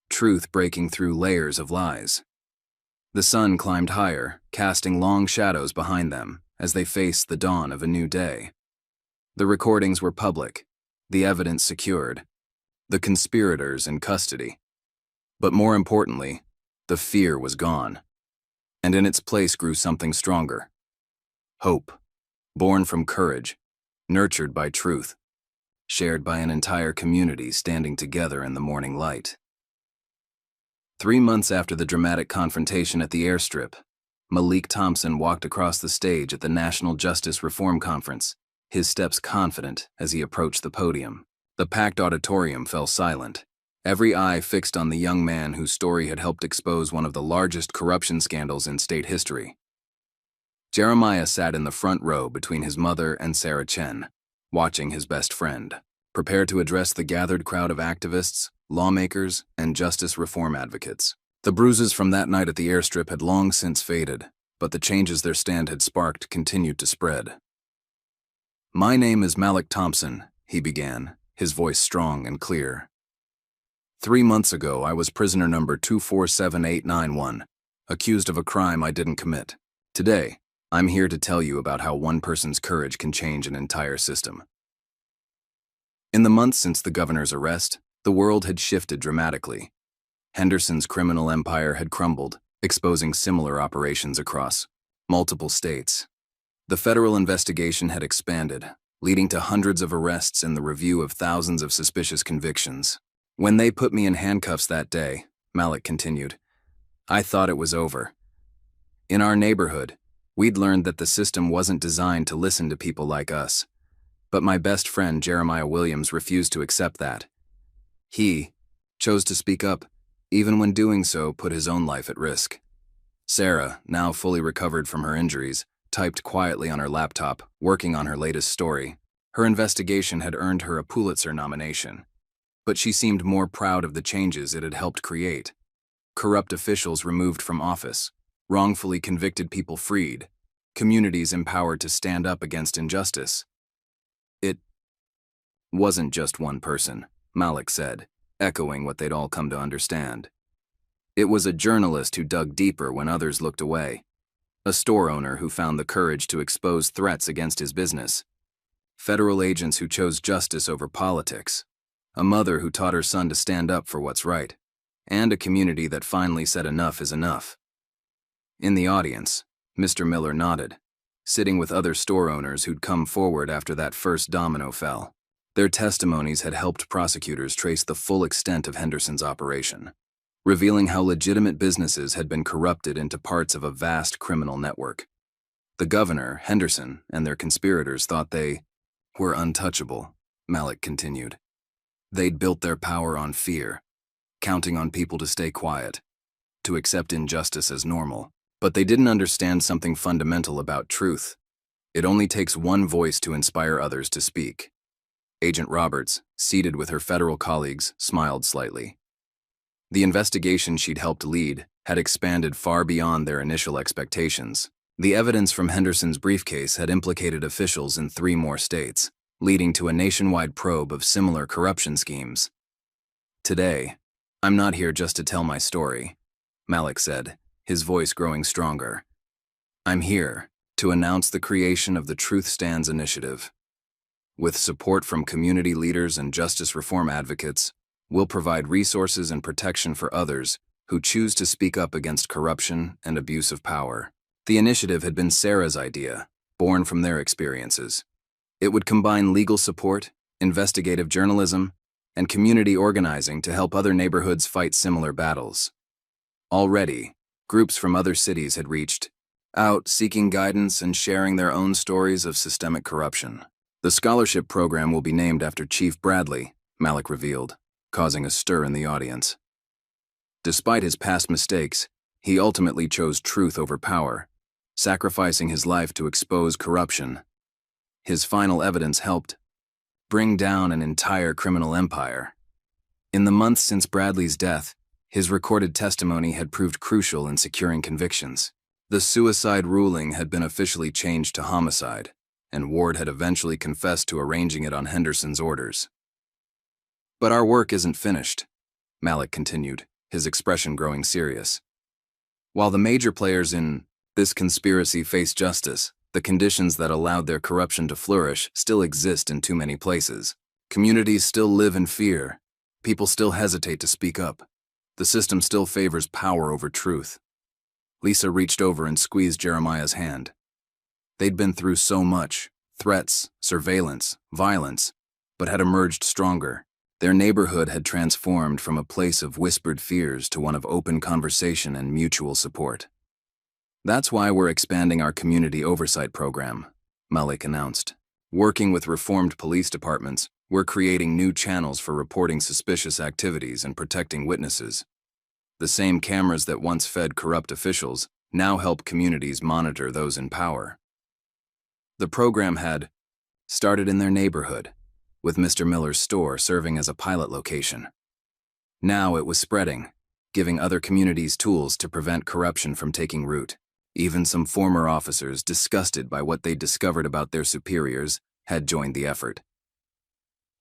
truth breaking through layers of lies. The sun climbed higher, casting long shadows behind them as they faced the dawn of a new day. The recordings were public, the evidence secured, the conspirators in custody. But more importantly, the fear was gone, and in its place grew something stronger. Hope, born from courage, nurtured by truth, shared by an entire community standing together in the morning light. 3 months after the dramatic confrontation at the airstrip, Malik Thompson walked across the stage at the National Justice Reform Conference, his steps confident as he approached the podium. The packed auditorium fell silent, every eye fixed on the young man whose story had helped expose one of the largest corruption scandals in state history. Jeremiah sat in the front row between his mother and Sarah Chen, watching his best friend, prepared to address the gathered crowd of activists, lawmakers, and justice reform advocates. The bruises from that night at the airstrip had long since faded, but the changes their stand had sparked continued to spread. My name is Malik Thompson, he began, his voice strong and clear. 3 months ago, I was prisoner number 247891, accused of a crime I didn't commit. Today, I'm here to tell you about how one person's courage can change an entire system. In the months since the governor's arrest, the world had shifted dramatically. Henderson's criminal empire had crumbled, exposing similar operations across multiple states. The federal investigation had expanded, leading to hundreds of arrests and the review of thousands of suspicious convictions. When they put me in handcuffs that day, Malik continued, I thought it was over. In our neighborhood, we'd learned that the system wasn't designed to listen to people like us. But my best friend, Jeremiah Williams, refused to accept that. He chose to speak up, even when doing so put his own life at risk. Sarah, now fully recovered from her injuries, typed quietly on her laptop, working on her latest story. Her investigation had earned her a Pulitzer nomination. But she seemed more proud of the changes it had helped create. Corrupt officials removed from office, wrongfully convicted people freed, communities empowered to stand up against injustice. It wasn't just one person, Malik said, echoing what they'd all come to understand. It was a journalist who dug deeper when others looked away, a store owner who found the courage to expose threats against his business, federal agents who chose justice over politics, a mother who taught her son to stand up for what's right, and a community that finally said enough is enough. In the audience, Mr. Miller nodded, sitting with other store owners who'd come forward after that first domino fell. Their testimonies had helped prosecutors trace the full extent of Henderson's operation, revealing how legitimate businesses had been corrupted into parts of a vast criminal network. The governor, Henderson, and their conspirators thought they were untouchable, Malik continued. They'd built their power on fear, counting on people to stay quiet, to accept injustice as normal. But they didn't understand something fundamental about truth. It only takes one voice to inspire others to speak. Agent Roberts, seated with her federal colleagues, smiled slightly. The investigation she'd helped lead had expanded far beyond their initial expectations. The evidence from Henderson's briefcase had implicated officials in 3 more states, leading to a nationwide probe of similar corruption schemes. Today, I'm not here just to tell my story, Malik said, his voice growing stronger. I'm here to announce the creation of the Truth Stands Initiative. With support from community leaders and justice reform advocates, we'll provide resources and protection for others who choose to speak up against corruption and abuse of power. The initiative had been Sarah's idea, born from their experiences. It would combine legal support, investigative journalism, and community organizing to help other neighborhoods fight similar battles. Already, groups from other cities had reached out seeking guidance and sharing their own stories of systemic corruption. The scholarship program will be named after Chief Bradley, Malik revealed, causing a stir in the audience. Despite his past mistakes, he ultimately chose truth over power, sacrificing his life to expose corruption. His final evidence helped bring down an entire criminal empire. In the months since Bradley's death, his recorded testimony had proved crucial in securing convictions. The suicide ruling had been officially changed to homicide, and Ward had eventually confessed to arranging it on Henderson's orders. But our work isn't finished, Malik continued, his expression growing serious. While the major players in this conspiracy face justice, the conditions that allowed their corruption to flourish still exist in too many places. Communities still live in fear. People still hesitate to speak up. The system still favors power over truth. Lisa reached over and squeezed Jeremiah's hand. They'd been through so much, threats, surveillance, violence, but had emerged stronger. Their neighborhood had transformed from a place of whispered fears to one of open conversation and mutual support. That's why we're expanding our community oversight program, Malik announced. Working with reformed police departments, we're creating new channels for reporting suspicious activities and protecting witnesses. The same cameras that once fed corrupt officials now help communities monitor those in power. The program had started in their neighborhood, with Mr. Miller's store serving as a pilot location. Now it was spreading, giving other communities tools to prevent corruption from taking root. Even some former officers, disgusted by what they'd discovered about their superiors, had joined the effort.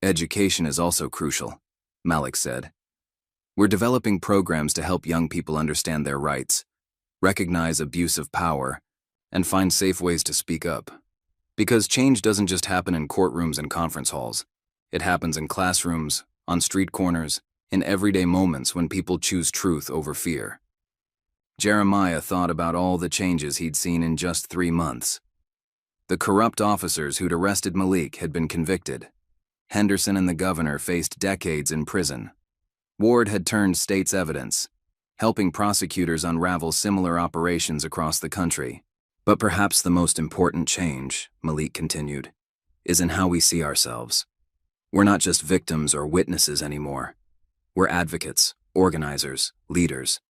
Education is also crucial, Malik said. We're developing programs to help young people understand their rights, recognize abuse of power, and find safe ways to speak up. Because change doesn't just happen in courtrooms and conference halls. It happens in classrooms, on street corners, in everyday moments when people choose truth over fear. Jeremiah thought about all the changes he'd seen in just 3 months. The corrupt officers who'd arrested Malik had been convicted. Henderson and the governor faced decades in prison. Ward had turned state's evidence, helping prosecutors unravel similar operations across the country. But perhaps the most important change, Malik continued, is in how we see ourselves. We're not just victims or witnesses anymore. We're advocates, organizers, leaders.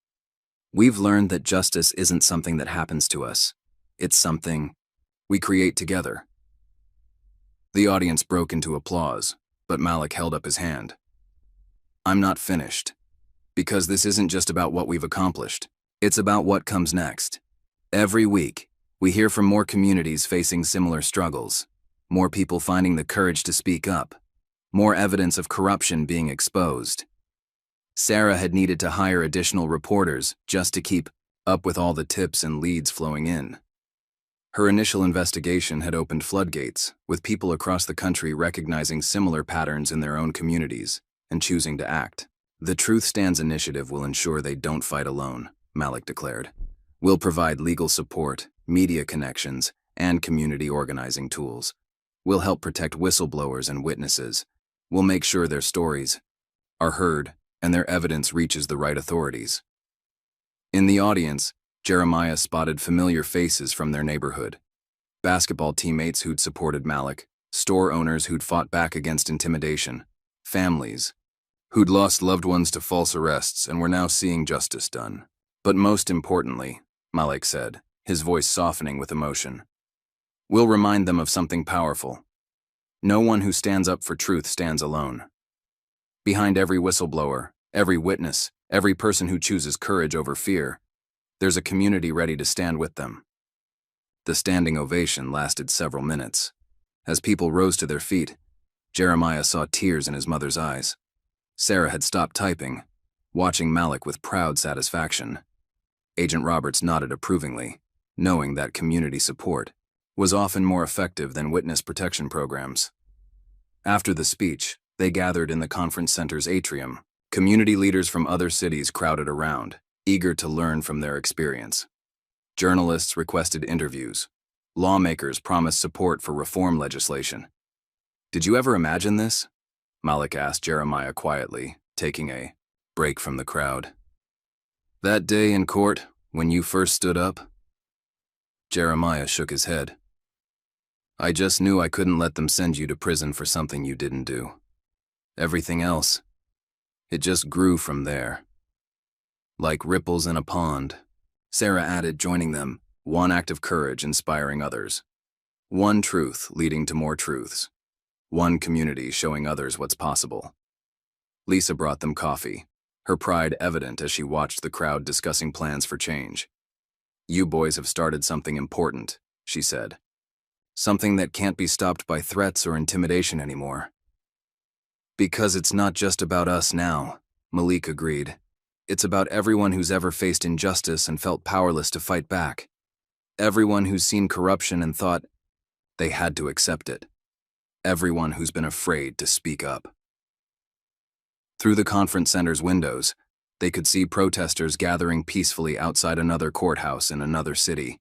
We've learned that justice isn't something that happens to us. It's something we create together. The audience broke into applause, but Malik held up his hand. I'm not finished. Because this isn't just about what we've accomplished. It's about what comes next. Every week, we hear from more communities facing similar struggles, more people finding the courage to speak up, more evidence of corruption being exposed. Sarah had needed to hire additional reporters just to keep up with all the tips and leads flowing in. Her initial investigation had opened floodgates, with people across the country recognizing similar patterns in their own communities and choosing to act. The Truth Stands initiative will ensure they don't fight alone, Malik declared. We'll provide legal support, media connections, and community organizing tools. We'll help protect whistleblowers and witnesses. We'll make sure their stories are heard and their evidence reaches the right authorities. In the audience, Jeremiah spotted familiar faces from their neighborhood. Basketball teammates who'd supported Malik, store owners who'd fought back against intimidation, families who'd lost loved ones to false arrests and were now seeing justice done. But most importantly, Malik said, his voice softening with emotion, we'll remind them of something powerful. No one who stands up for truth stands alone. Behind every whistleblower, every witness, every person who chooses courage over fear, there's a community ready to stand with them. The standing ovation lasted several minutes. As people rose to their feet, Jeremiah saw tears in his mother's eyes. Sarah had stopped typing, watching Malik with proud satisfaction. Agent Roberts nodded approvingly, knowing that community support was often more effective than witness protection programs. After the speech, they gathered in the conference center's atrium. Community leaders from other cities crowded around, eager to learn from their experience. Journalists requested interviews. Lawmakers promised support for reform legislation. Did you ever imagine this? Malik asked Jeremiah quietly, taking a break from the crowd. That day in court, when you first stood up? Jeremiah shook his head. I just knew I couldn't let them send you to prison for something you didn't do. Everything else, it just grew from there. Like ripples in a pond, Sarah added, joining them, one act of courage inspiring others. One truth leading to more truths. One community showing others what's possible. Lisa brought them coffee, her pride evident as she watched the crowd discussing plans for change. You boys have started something important, she said. Something that can't be stopped by threats or intimidation anymore. Because it's not just about us now, Malik agreed. It's about everyone who's ever faced injustice and felt powerless to fight back. Everyone who's seen corruption and thought they had to accept it. Everyone who's been afraid to speak up. Through the conference center's windows, they could see protesters gathering peacefully outside another courthouse in another city,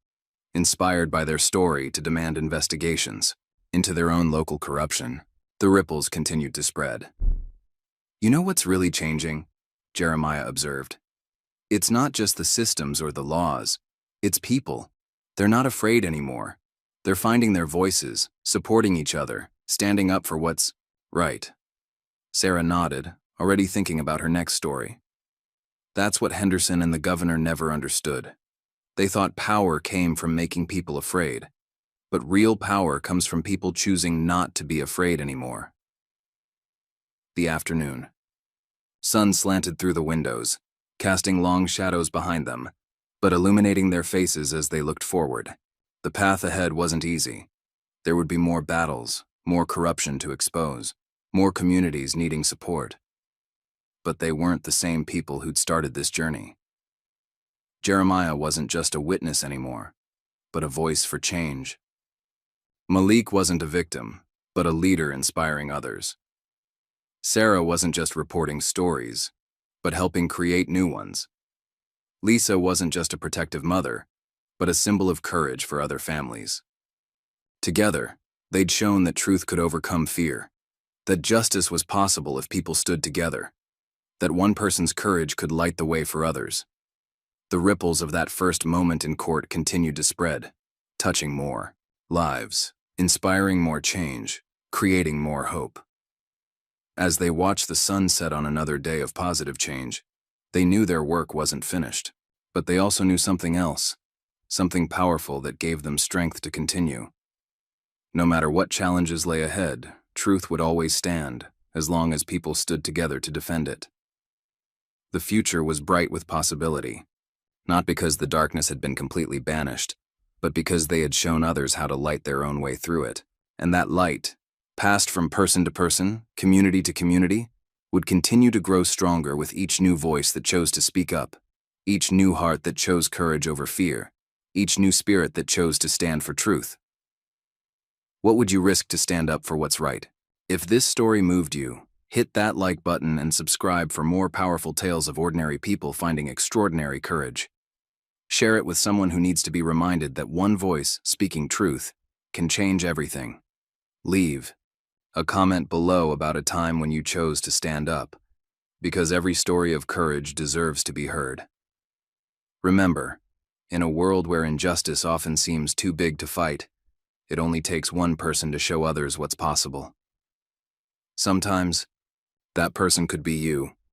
inspired by their story to demand investigations into their own local corruption. The ripples continued to spread. You know what's really changing? Jeremiah observed. It's not just the systems or the laws. It's people. They're not afraid anymore. They're finding their voices, supporting each other, standing up for what's right. Sarah nodded, already thinking about her next story. That's what Henderson and the governor never understood. They thought power came from making people afraid. But real power comes from people choosing not to be afraid anymore. The afternoon. Sun slanted through the windows, casting long shadows behind them, but illuminating their faces as they looked forward. The path ahead wasn't easy. There would be more battles, more corruption to expose, more communities needing support. But they weren't the same people who'd started this journey. Jeremiah wasn't just a witness anymore, but a voice for change. Malik wasn't a victim, but a leader inspiring others. Sarah wasn't just reporting stories, but helping create new ones. Lisa wasn't just a protective mother, but a symbol of courage for other families. Together, they'd shown that truth could overcome fear, that justice was possible if people stood together. that one person's courage could light the way for others. The ripples of that first moment in court continued to spread, touching more lives, inspiring more change, creating more hope. As they watched the sun set on another day of positive change, they knew their work wasn't finished, but they also knew something else, something powerful that gave them strength to continue. No matter what challenges lay ahead, truth would always stand, as long as people stood together to defend it. The future was bright with possibility, not because the darkness had been completely banished, but because they had shown others how to light their own way through it, and that light, passed from person to person, community to community, would continue to grow stronger with each new voice that chose to speak up, each new heart that chose courage over fear, each new spirit that chose to stand for truth. What would you risk to stand up for what's right? If this story moved you, hit that like button and subscribe for more powerful tales of ordinary people finding extraordinary courage. Share it with someone who needs to be reminded that one voice, speaking truth, can change everything. Leave a comment below about a time when you chose to stand up, because every story of courage deserves to be heard. Remember, in a world where injustice often seems too big to fight, it only takes one person to show others what's possible. Sometimes, that person could be you.